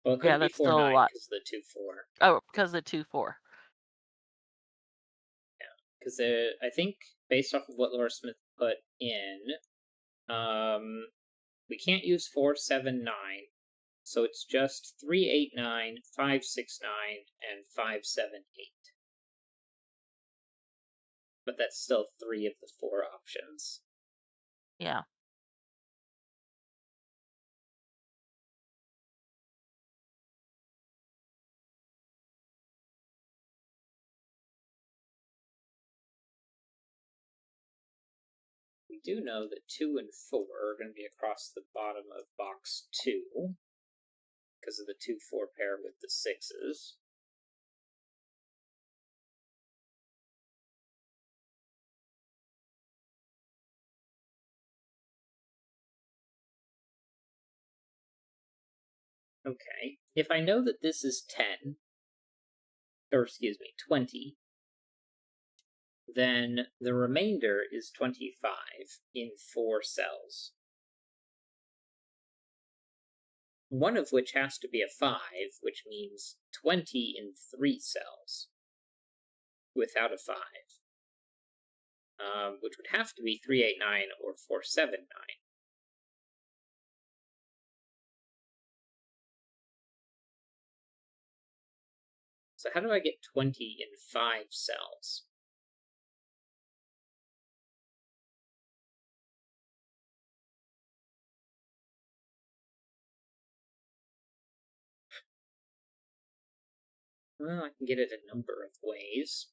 S1: Well, it
S2: Yeah,
S1: couldn't be
S2: that's
S1: 4,
S2: still a
S1: 9
S2: lot.
S1: because the 2, 4.
S2: Oh, because the 2, 4.
S1: Because I think, based off of what Laura Smith put in, we can't use 4, 7, 9. So it's just 3, 8, 9, 5, 6, 9, and 5, 7, 8. But that's still 3 of the 4 options.
S2: Yeah.
S1: We do know that 2 and 4 are going to be across the bottom of box 2 because of the 2, 4 pair with the 6s. Okay, if I know that this is 10, or excuse me, 20, then the remainder is 25 in 4 cells. One of which has to be a 5, which means 20 in 3 cells without a 5. Which would have to be 389 or 479. So how do I get 20 in 5 cells? Well, I can get it a number of ways.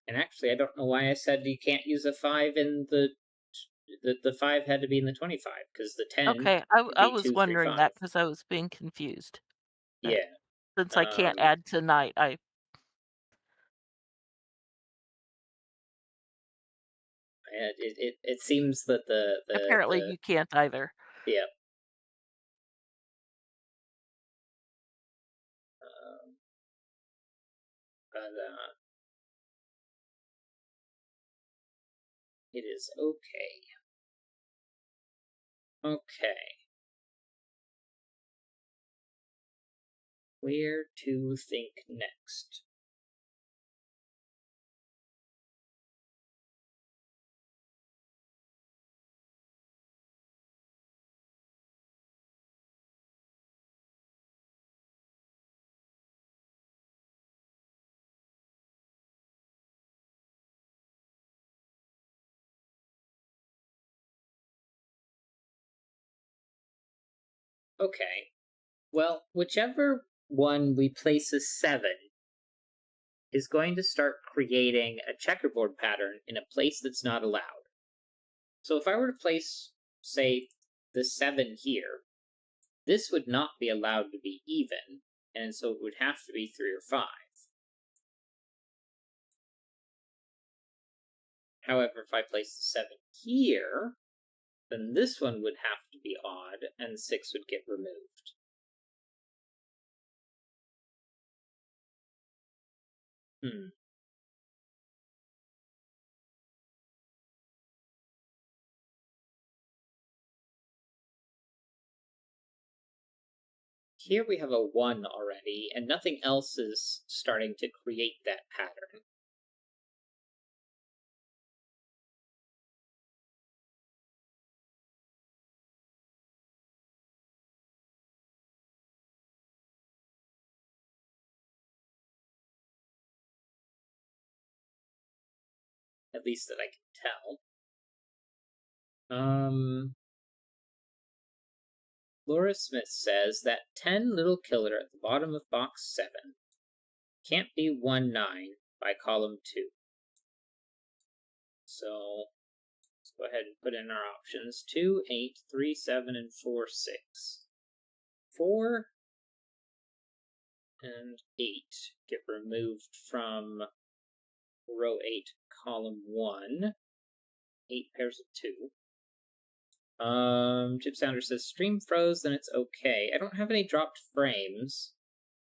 S1: And actually, I don't know why I said you can't use a 5 in the 5 had to be in the 25, because the 10
S2: Okay, I
S1: would
S2: I
S1: be
S2: was
S1: 2, 3,
S2: wondering
S1: 5.
S2: that because I was being confused. But
S1: Yeah.
S2: since I can't
S1: Um,
S2: add tonight,
S1: it seems that
S2: apparently you can't either.
S1: yeah. Um, but it is okay. Okay. Where to think next? Okay. Well, whichever one we place as 7 is going to start creating a checkerboard pattern in a place that's not allowed. So if I were to place, say, the 7 here, this would not be allowed to be even, and so it would have to be 3 or 5. However, if I place the 7 here, then this one would have to be odd, and 6 would get removed. Hmm. Here we have a 1 already, and nothing else is starting to create that pattern. At least that I can tell. Laura Smith says that 10 little killer at the bottom of box 7 can't be 1 9 by column 2. So let's go ahead and put in our options. 2, 8, 3, 7, and 4, 6. 4 and 8 get removed from row 8, column 1. 8 pairs of 2. Chip Sounder says stream froze, then it's okay. I don't have any dropped frames.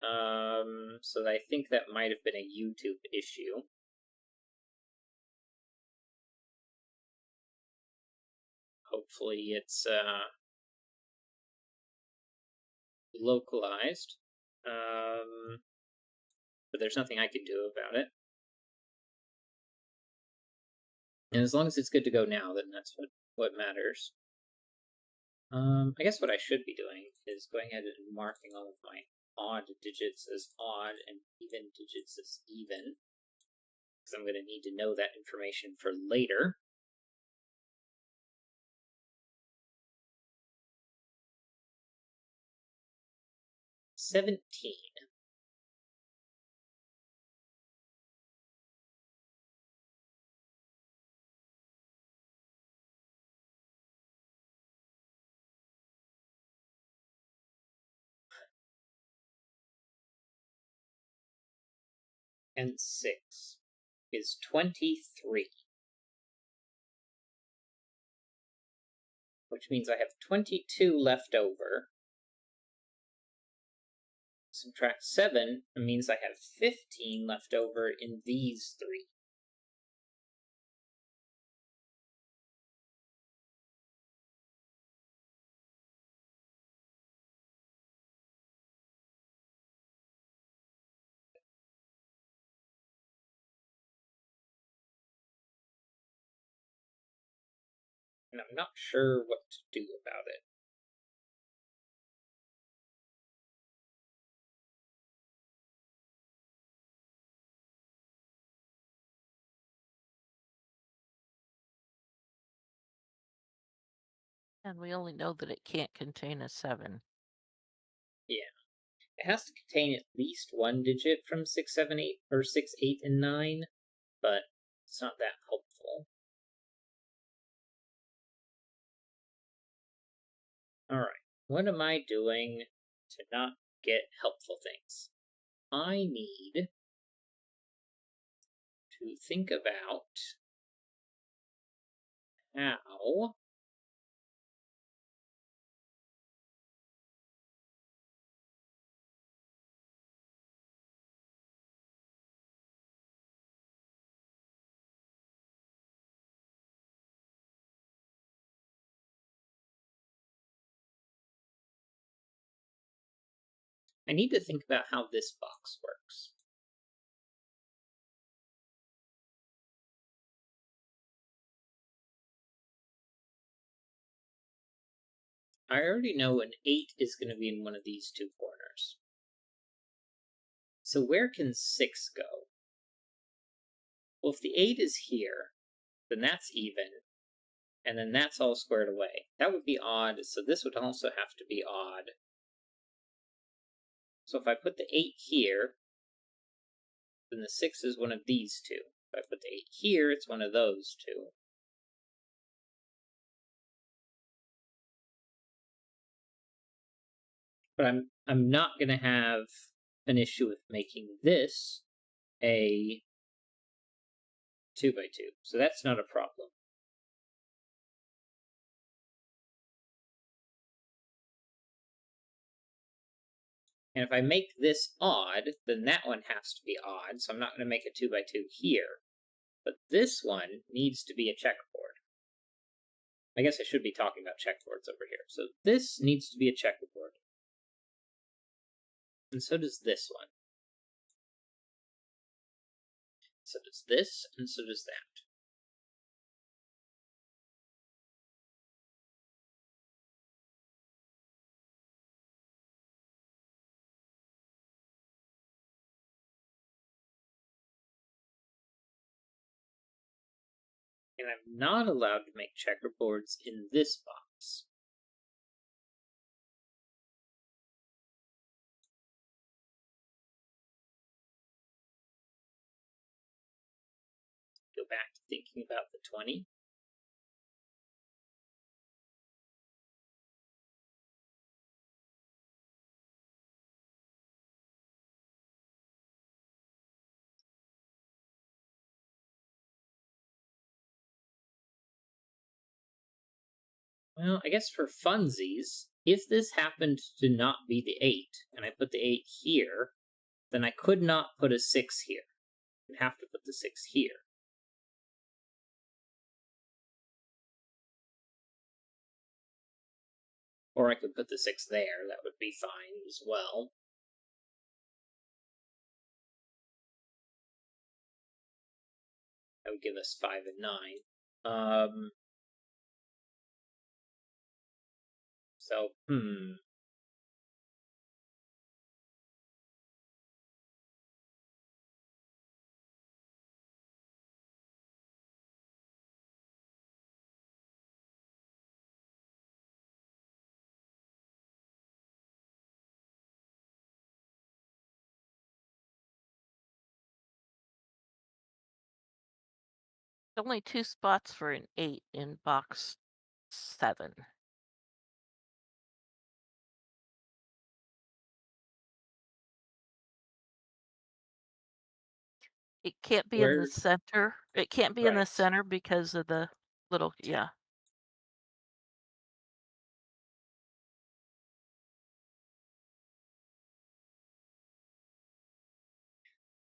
S1: So I think that might have been a YouTube issue. Hopefully it's localized. But there's nothing I can do about it. And as long as it's good to go now, then that's what matters. I guess what I should be doing is going ahead and marking all of my odd digits as odd and even digits as even, because I'm going to need to know that information for later. $17. And 6 is 23. Which means I have 22 left over. Subtract 7 means I have 15 left over in these 3. And I'm not sure what to do about it.
S2: And we only know that it can't contain a 7.
S1: Yeah. It has to contain at least one digit from 6, 7, 8, or 6, 8, and 9, but it's not that helpful. Alright, what am I doing to not get helpful things? I need to think about how I need to think about how this box works. I already know an 8 is going to be in one of these two corners. So where can 6 go? Well, if the 8 is here, then that's even, and then that's all squared away. That would be odd, so this would also have to be odd. So if I put the 8 here, then the 6 is one of these two. If I put the 8 here, it's one of those two. But I'm not going to have an issue with making this a 2 by 2, so that's not a problem. And if I make this odd, then that one has to be odd, so I'm not going to make a 2 by 2 here. But this one needs to be a checkerboard. I guess I should be talking about checkerboards over here. So this needs to be a checkerboard. And so does this one. So does this, and so does that. And I'm not allowed to make checkerboards in this box. go back to thinking about the 20. Well, I guess for funsies, if this happened to not be the 8, and I put the 8 here, then I could not put a 6 here. I'd have to put the 6 here. Or I could put the 6 there, that would be fine as well. That would give us 5 and 9. So,
S2: Only 2 spots for an 8 in box 7. It can't be in the
S1: where,
S2: center. It can't be in the
S1: right.
S2: center because of the little yeah.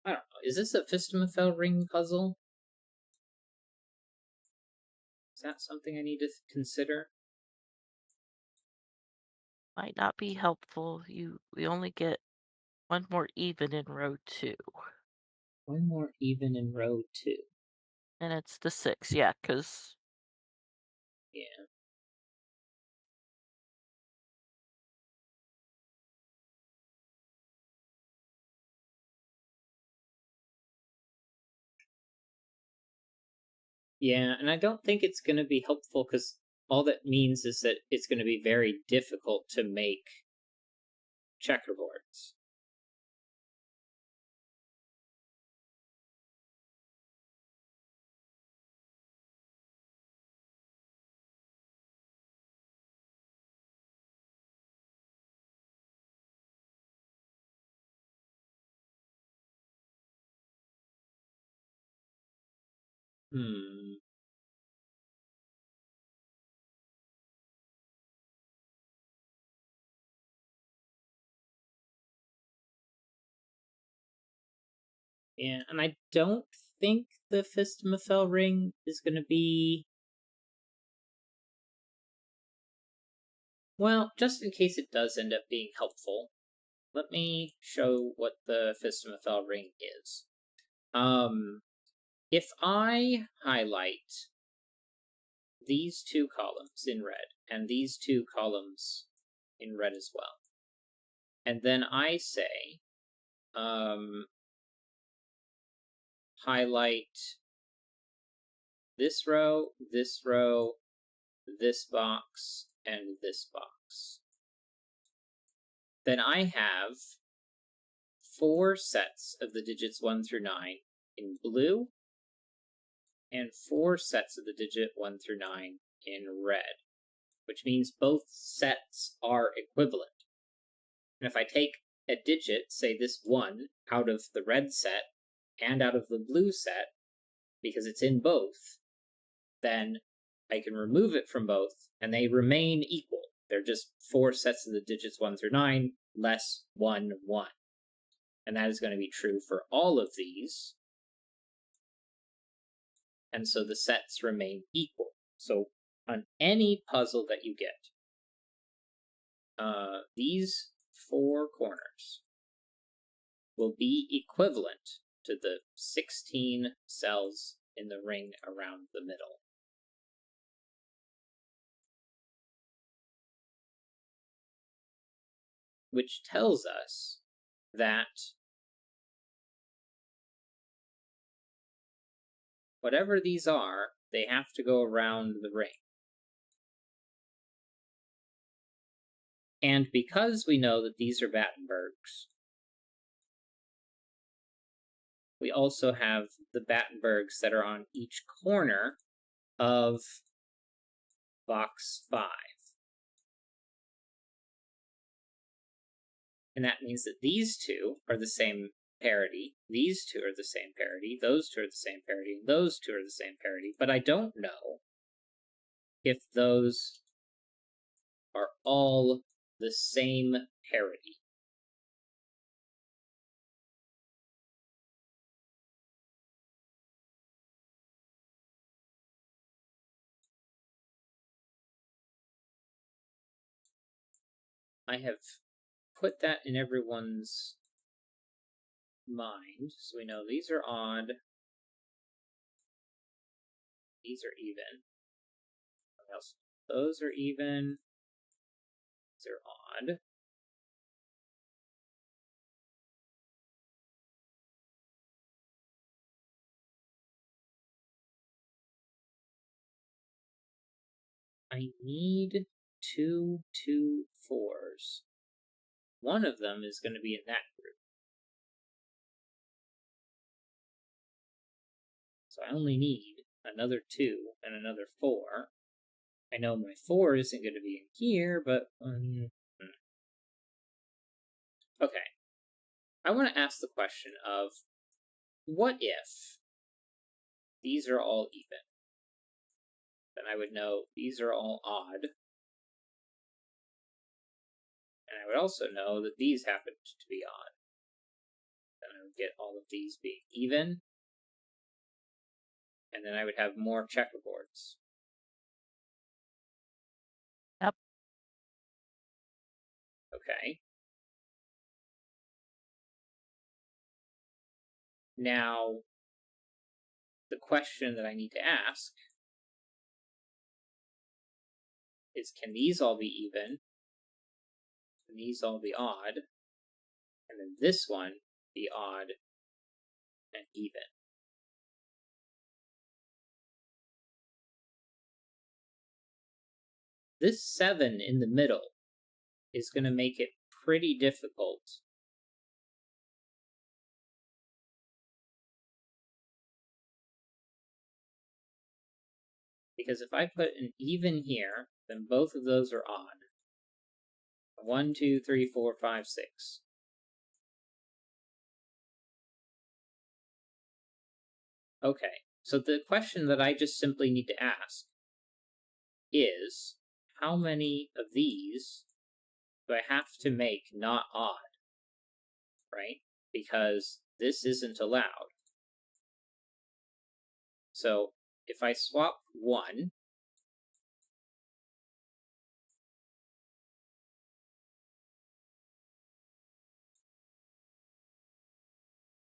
S1: I don't know. Is this a Fistamafel ring puzzle? Is that something I need to consider?
S2: Might not be helpful. We only get one more even in row 2.
S1: One more even in row 2.
S2: And it's the 6, yeah, because
S1: Yeah. Yeah, and I don't think it's going to be helpful because all that means is that it's going to be very difficult to make checkerboards. Hmm. Yeah, and I don't think the Fistamafel ring is going to be. Well, just in case it does end up being helpful, let me show what the Fistamafel ring is. If I highlight these 2 columns in red and these 2 columns in red as well, and then I say, highlight this row, this box, and this box, then I have 4 sets of the digits 1 through 9 in blue, and 4 sets of the digit 1 through 9 in red, which means both sets are equivalent. And if I take a digit, say this 1, out of the red set and out of the blue set, because it's in both, then I can remove it from both, and they remain equal. They're just 4 sets of the digits 1 through 9, less 1, 1. And that is going to be true for all of these. And so the sets remain equal. So on any puzzle that you get, these 4 corners will be equivalent to the 16 cells in the ring around the middle. Which tells us that whatever these are, they have to go around the ring. And because we know that these are Battenbergs, we also have the Battenbergs that are on each corner of box 5. And that means that these two are the same parity, these two are the same parity, those two are the same parity, and those two are the same parity, but I don't know if those are all the same parity. I have put that in everyone's mind, so we know these are odd, these are even. What else? Those are even, these are odd. I need 2 2 4s. One of them is going to be in that group. So I only need another 2 and another 4. I know my 4 isn't going to be in here, but... okay. I want to ask the question of, what if these are all even? Then I would know these are all odd. And I would also know that these happen to be odd. Then I would get all of these being even. And then I would have more checkerboards.
S2: Yep.
S1: Okay. Now, the question that I need to ask is, can these all be even? Can these all be odd? And then this one be odd and even? This 7 in the middle is going to make it pretty difficult because if I put an even here, then both of those are odd. 1, 2, 3, 4, 5, 6. Okay, so the question that I just simply need to ask is, how many of these do I have to make not odd, right? Because this isn't allowed. So if I swap 1,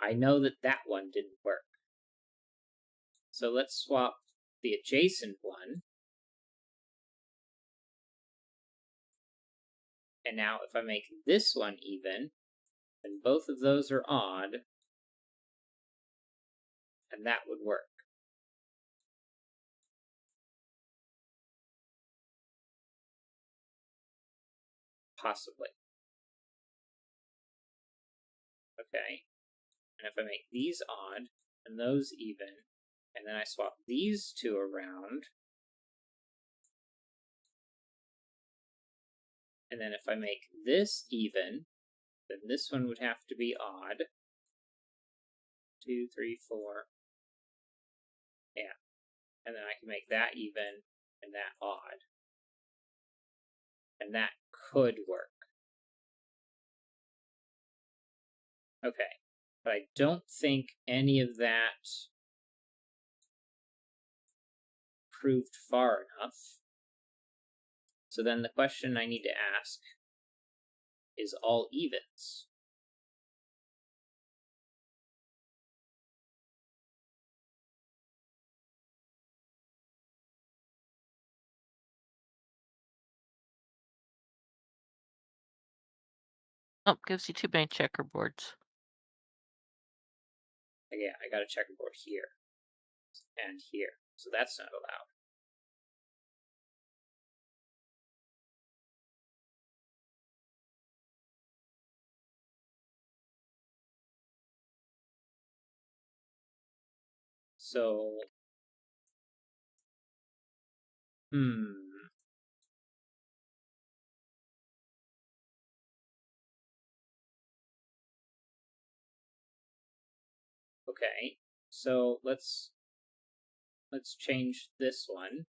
S1: I know that that one didn't work. So let's swap the adjacent one. And now if I make this one even, then both of those are odd, and that would work. Possibly. Okay. And if I make these odd, and those even, and then I swap these two around, and then if I make this even, then this one would have to be odd. 2, 3, 4. Yeah. And then I can make that even and that odd. And that could work. Okay. But I don't think any of that proved far enough. So then the question I need to ask is all evens.
S2: Oh, gives you too many checkerboards.
S1: Yeah, I got a checkerboard here and here, so that's not allowed. So, hmm. Okay. So let's change this one.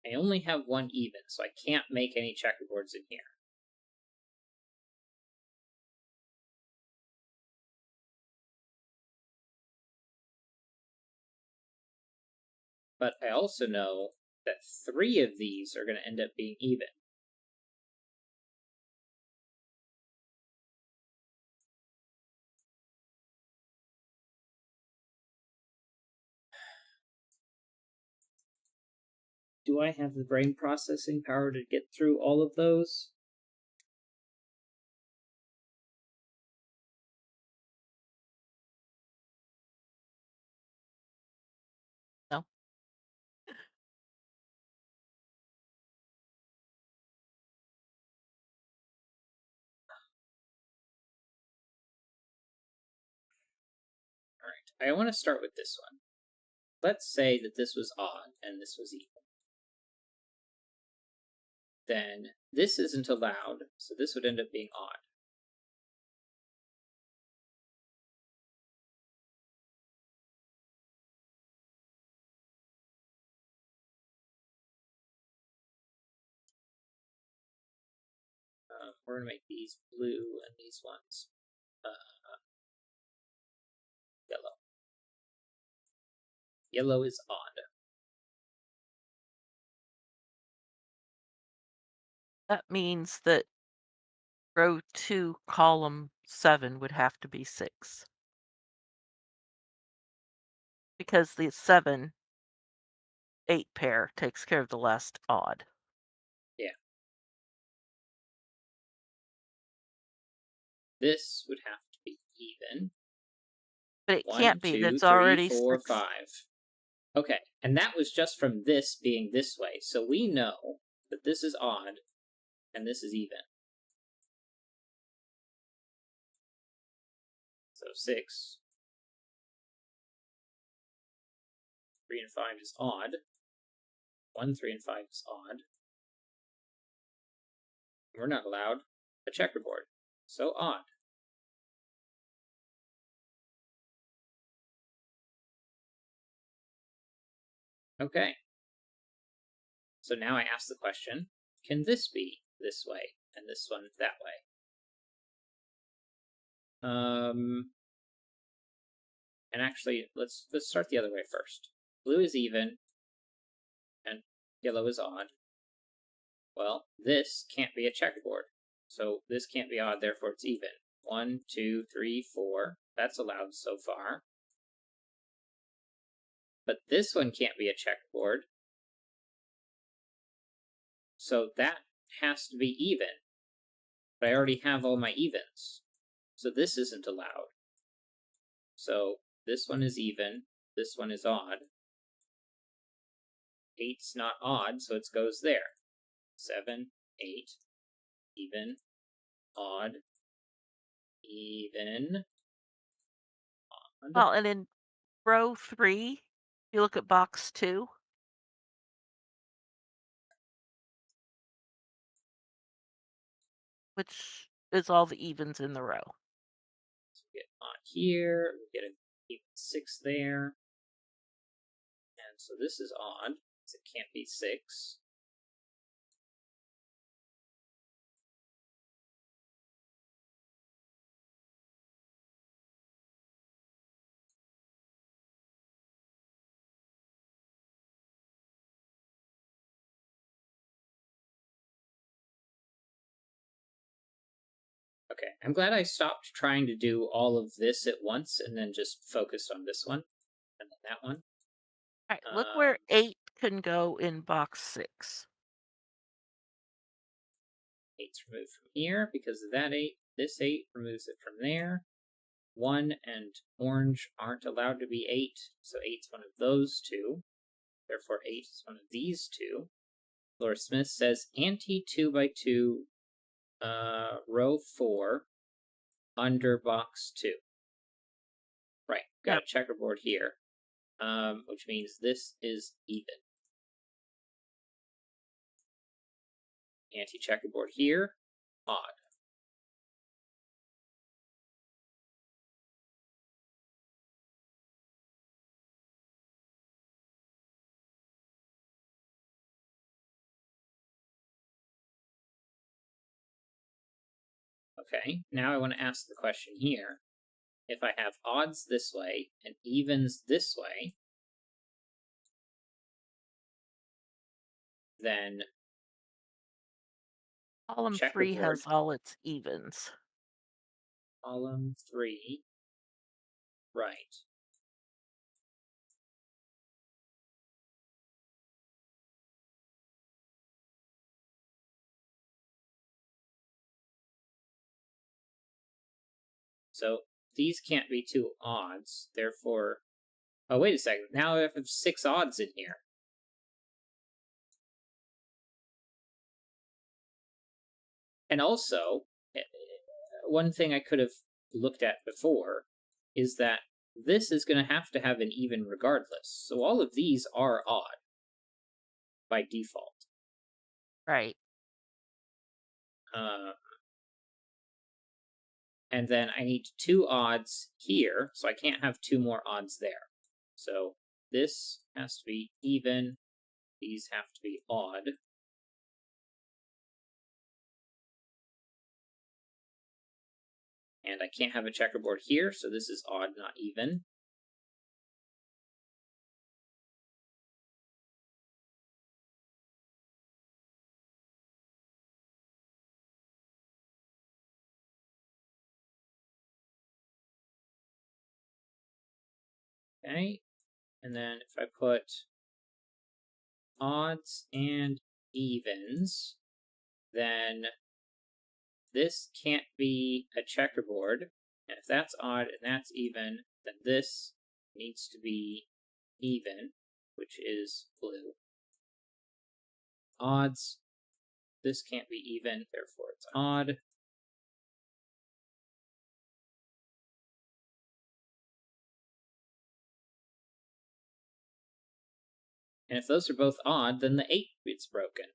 S1: I only have one even, so I can't make any checkerboards in here. But I also know that 3 of these are going to end up being even. Do I have the brain processing power to get through all of those?
S2: No.
S1: Alright, I want to start with this one. Let's say that this was odd and this was even. Then this isn't allowed, so this would end up being odd. We're going to make these blue and these ones yellow. Yellow is odd.
S2: That means that row 2, column 7 would have to be 6. Because the 7, 8 pair takes care of the last odd.
S1: Yeah. This would have to be even.
S2: But it
S1: 1,
S2: can't be.
S1: 2,
S2: That's
S1: 3,
S2: already
S1: 4,
S2: 6.
S1: 5. Okay, and that was just from this being this way, so we know that this is odd and this is even. So 6, 3, and 5 is odd. 1, 3, and 5 is odd. We're not allowed a checkerboard, so odd. Okay. So now I ask the question, can this be this way and this one that way? And actually, let's start the other way first. Blue is even, and yellow is odd. Well, this can't be a checkerboard, so this can't be odd, therefore it's even. 1, 2, 3, 4. That's allowed so far. But this one can't be a checkerboard, so that has to be even. But I already have all my evens, so this isn't allowed. So this one is even, this one is odd. 8's not odd, so it goes there. 7, 8, even, odd, even, odd.
S2: Well, and in row 3, you look at box 2. Which is all the evens in the row.
S1: So we get odd here, we get an even 6 there. And so this is odd, because it can't be 6. Okay, I'm glad I stopped trying to do all of this at once and then just focused on this one and then that one.
S2: All right, look where 8 can go in box 6.
S1: 8's removed from here because of that 8. This 8 removes it from there. 1 and orange aren't allowed to be 8, so 8's one of those two. Therefore, 8 is one of these two. Laura Smith says anti 2x2, row 4, under box 2. Right, got
S2: Yep.
S1: a checkerboard here, which means this is even. Anti checkerboard here, odd. Okay, now I want to ask the question here. If I have odds this way and evens this way, then
S2: Column 3
S1: checkerboard
S2: has all its evens.
S1: column 3, right. So these can't be two odds, therefore... Oh, wait a second. Now I have 6 odds in here. And also, one thing I could have looked at before is that this is going to have an even regardless. So all of these are odd by default.
S2: Right.
S1: And then I need 2 odds here, so I can't have 2 more odds there. So this has to be even, these have to be odd. And I can't have a checkerboard here, so this is odd, not even. Okay, and then if I put odds and evens, then this can't be a checkerboard. And if that's odd and that's even, then this needs to be even, which is blue. Odds, this can't be even, therefore it's odd. And if those are both odd, then the 8 bit's broken.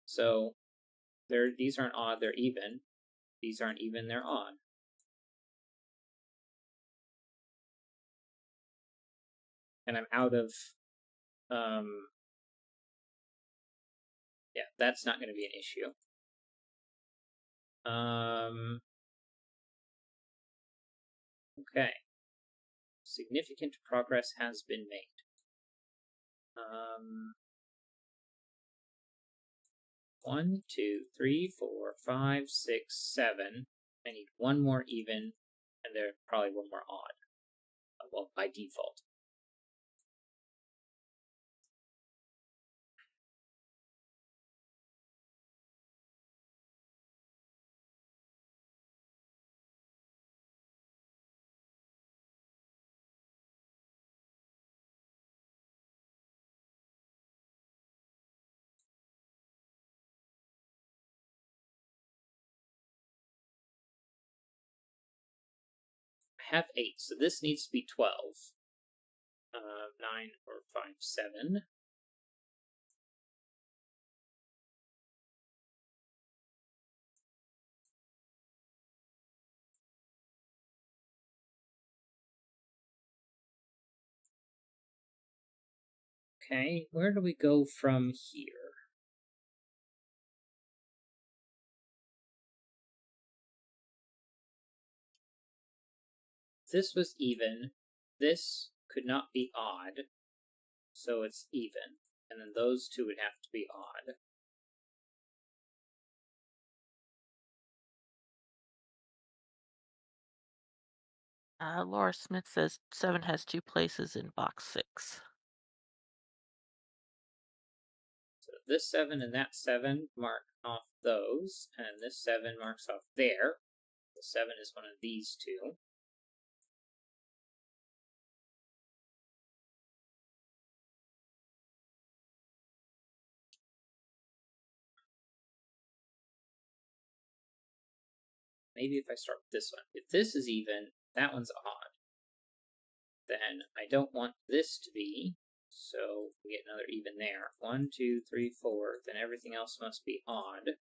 S1: So these aren't odd, they're even. These aren't even, they're odd. And I'm out of... yeah, that's not going to be an issue. Okay. Significant progress has been made. 1, 2, 3, 4, 5, 6, 7. I need 1 more even, and there's probably 1 more odd. Well, by default. I have 8, so this needs to be 12. 9 or 5, 7. Okay, where do we go from here? This was even. This could not be odd, so it's even. And then those two would have to be odd.
S2: Laura Smith says 7 has 2 places in box 6.
S1: So this 7 and that 7 mark off those, and this 7 marks off there. The 7 is one of these two. Maybe if I start with this one. If this is even, that one's odd. Then I don't want this to be, so we get another even there. 1, 2, 3, 4. Then everything else must be odd.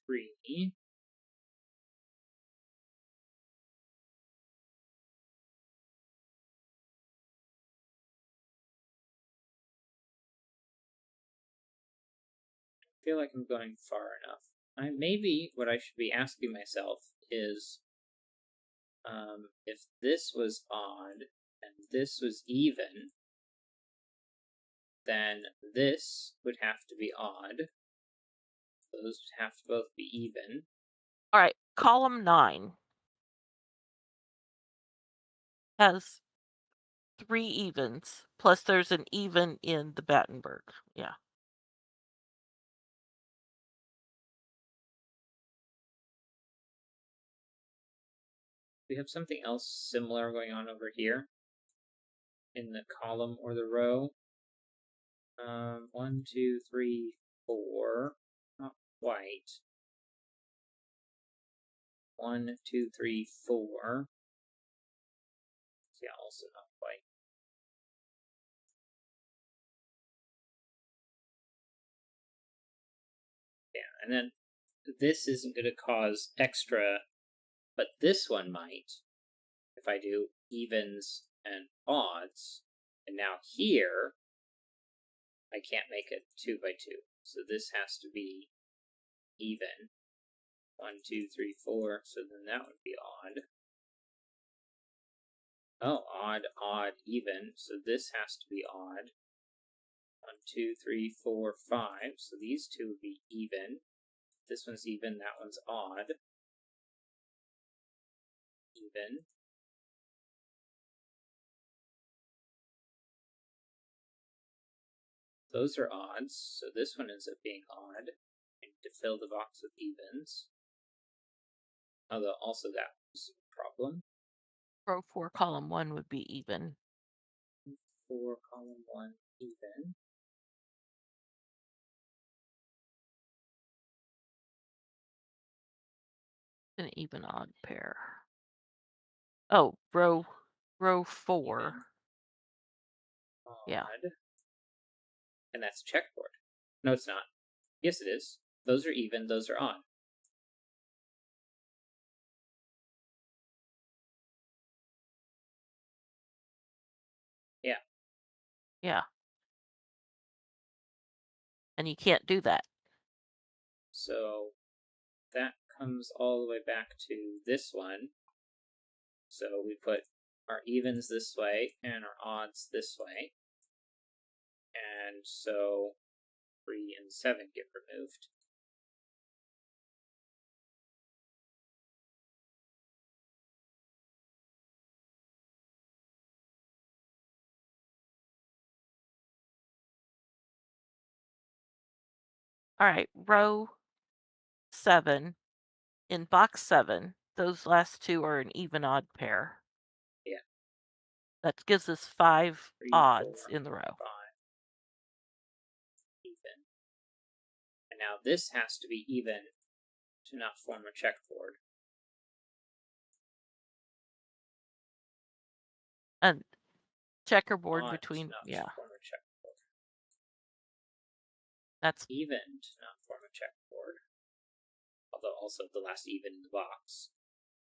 S1: 3. I feel like I'm going far enough. Maybe what I should be asking myself is, if this was odd and this was even, then this would have to be odd. Those would have to both be even.
S2: All right, column 9 has 3 evens, plus there's an even in the Battenberg. Yeah.
S1: We have something else similar going on over here in the column or the row. 1, 2, 3, 4. Not quite. 1, 2, 3, 4. Yeah, also not quite. Yeah, and then this isn't going to cause extra, but this one might. If I do evens and odds, and now here, I can't make it 2 by 2. So this has to be even. 1, 2, 3, 4. So then that would be odd. Oh, odd, odd, even. So this has to be odd. 1, 2, 3, 4, 5. So these two would be even. This one's even, that one's odd. Even. Those are odds, so this one ends up being odd. I need to fill the box with evens. Although also that was a problem.
S2: Row 4, column 1 would be even.
S1: 4, column 1, even.
S2: An even odd pair. Oh, row 4.
S1: Even.
S2: Yeah.
S1: Odd. And that's a checkerboard. No, it's not. Yes, it is. Those are even, those are odd. Yeah.
S2: Yeah. And you can't do that.
S1: So that comes all the way back to this one. So we put our evens this way and our odds this way. And so 3 and 7 get removed.
S2: All right, row 7. In box 7, those last two are an even odd pair.
S1: Yeah.
S2: That gives us 5
S1: 3,
S2: odds
S1: 4,
S2: in the row.
S1: 5. Even. And now this has to be even to not form a checkerboard.
S2: And checkerboard
S1: Odd to
S2: between,
S1: not
S2: yeah,
S1: form a checkerboard.
S2: that's
S1: Even to not form a checkerboard. Although also the last even in the box.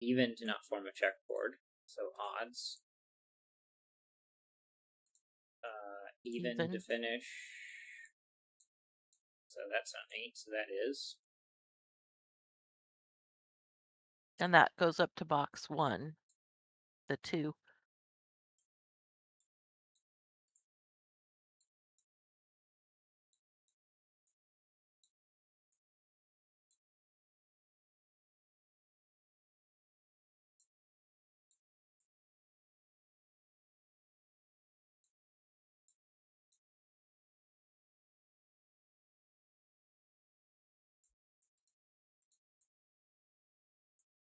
S1: Even to not form a checkerboard. So odds. Even to finish. So that's not 8, so that is.
S2: And that goes up to box 1, the 2.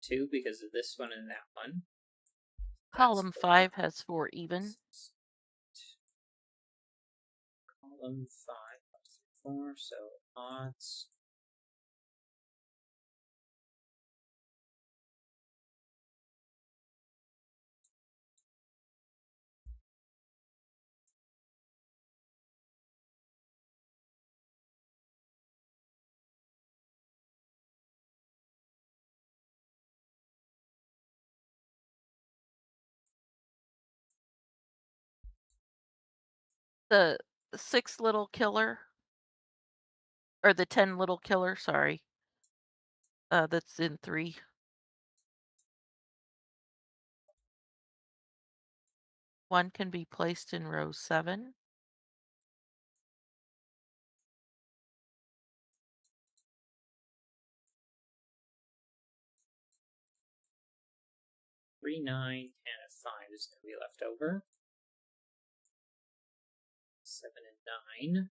S1: 2 because of this one and that one. That's
S2: Column
S1: 4.
S2: 5 has 4 even.
S1: Column 5 plus 4, so odds.
S2: The 6 little killer, or the 10 little killer, sorry. That's in 3. One can be placed in row 7.
S1: 3, 9, and a 5 is going to be left over. 7 and 9.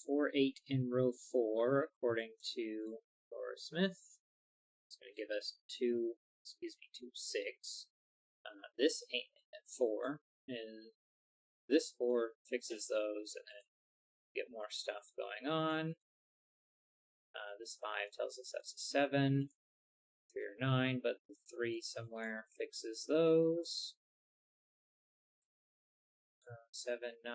S1: 4, 8 in row 4, according to Laura Smith. It's going to give us 2, 6. This 8 and 4 is this 4 fixes those, and then get more stuff going on. This 5 tells us that's a 7, 3 or 9, but the 3 somewhere fixes those. 7, 9,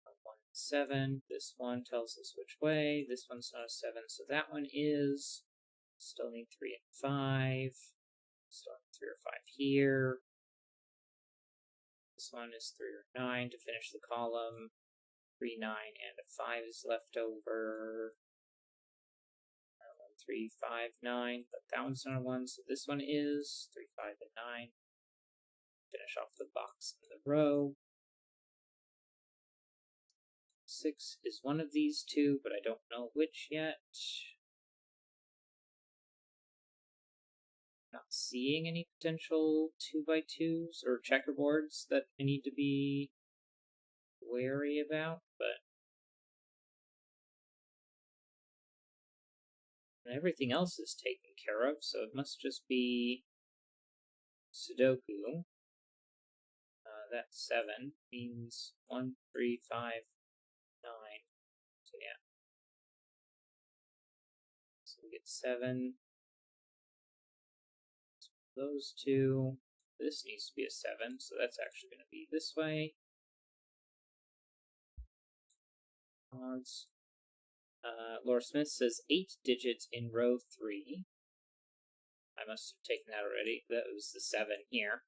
S1: 1, 7. This one tells us which way. This one's not a 7, so that one is. Still need 3 and 5. Still need 3 or 5 here. This one is 3 or 9 to finish the column. 3, 9, and a 5 is left over. 3, 5, 9, but that one's not a 1, so this one is 3, 5, and 9. Finish off the box in the row. 6 is one of these two, but I don't know which yet. Not seeing any potential 2x2s or checkerboards that I need to be wary about, but everything else is taken care of, so it must just be Sudoku. That's 7, means 1, 3, 5, 9. So yeah. So we get 7. Those two. This needs to be a 7, so that's actually going to be this way. Odds. Laura Smith says 8 digits in row 3. I must have taken that already. That was the 7 here.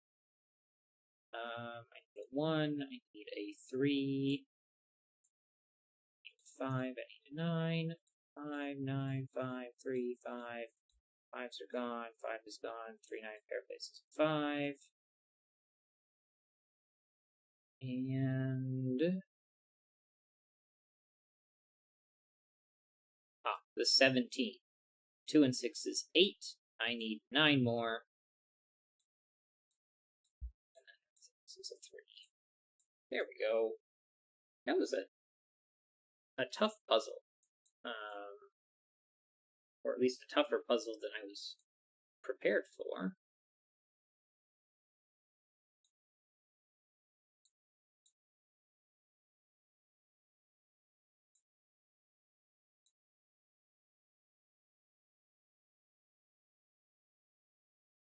S1: I need a 1. I need a 3. I need a 5. I need a 9. 5, 9, 5, 3, 5. 5s are gone. 5 is gone. 3, 9 pair places 5. And the 17. 2 and 6 is 8. I need 9 more. And then 6 is a 3. There we go. That was a tough puzzle. Or at least a tougher puzzle than I was prepared for.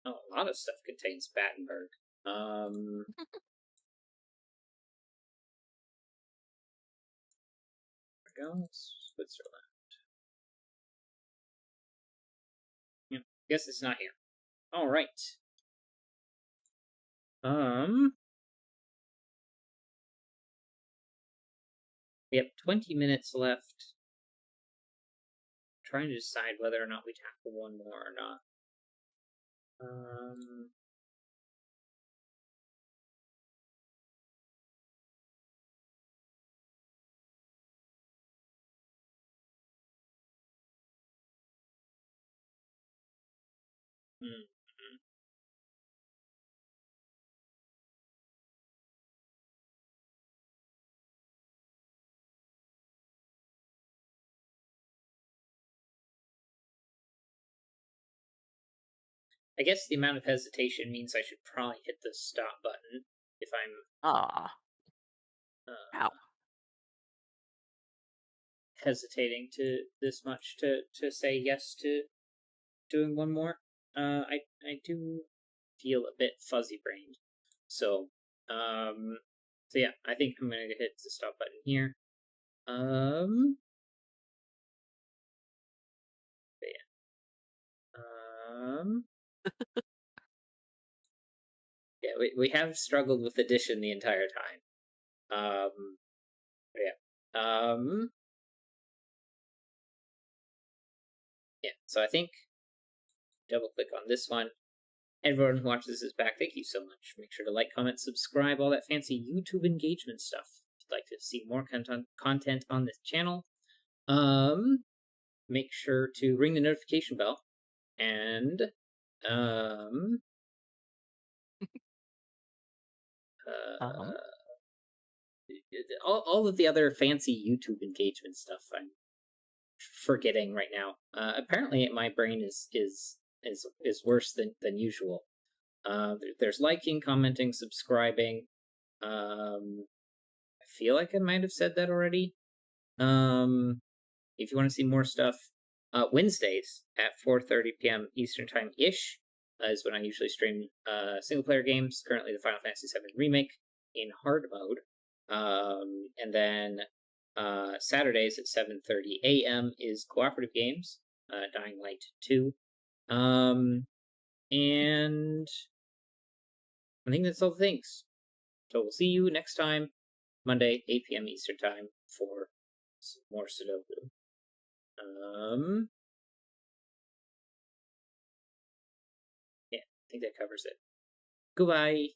S1: Oh, a lot of stuff contains Battenberg. There we go. Switzerland. Yep. Guess it's not here. All right. We have 20 minutes left. I'm trying to decide whether or not we tackle one more or not. Hmm. I guess the amount of hesitation means I should probably hit the stop button if I'm
S2: Ah,
S1: uh,
S2: ow.
S1: hesitating to this much to say yes to doing one more. I do feel a bit fuzzy brained, so so yeah, I think I'm gonna hit the stop button here. Um, but yeah, yeah, we have struggled with addition the entire time. But yeah, yeah. So I think double click on this one. Everyone who watches this back, thank you so much. Make sure to like, comment, subscribe, all that fancy YouTube engagement stuff. If you'd like to see more content on this channel, make sure to ring the notification bell and um,
S2: Uh-huh.
S1: uh, all of the other fancy YouTube engagement stuff. I'm forgetting right now. Apparently, my brain is worse than usual. There's liking, commenting, subscribing. I feel like I might have said that already. Um, if you want to see more stuff, Wednesdays at 4:30 p.m. Eastern Time ish is when I usually stream single player games. Currently, the Final Fantasy VII Remake in hard mode, and then Saturdays at 7:30 a.m. is cooperative games, Dying Light 2, and I think that's all the things. So we'll see you next time, Monday, 8 p.m. Eastern Time, for some more Sudoku. Yeah, I think that covers it. Goodbye.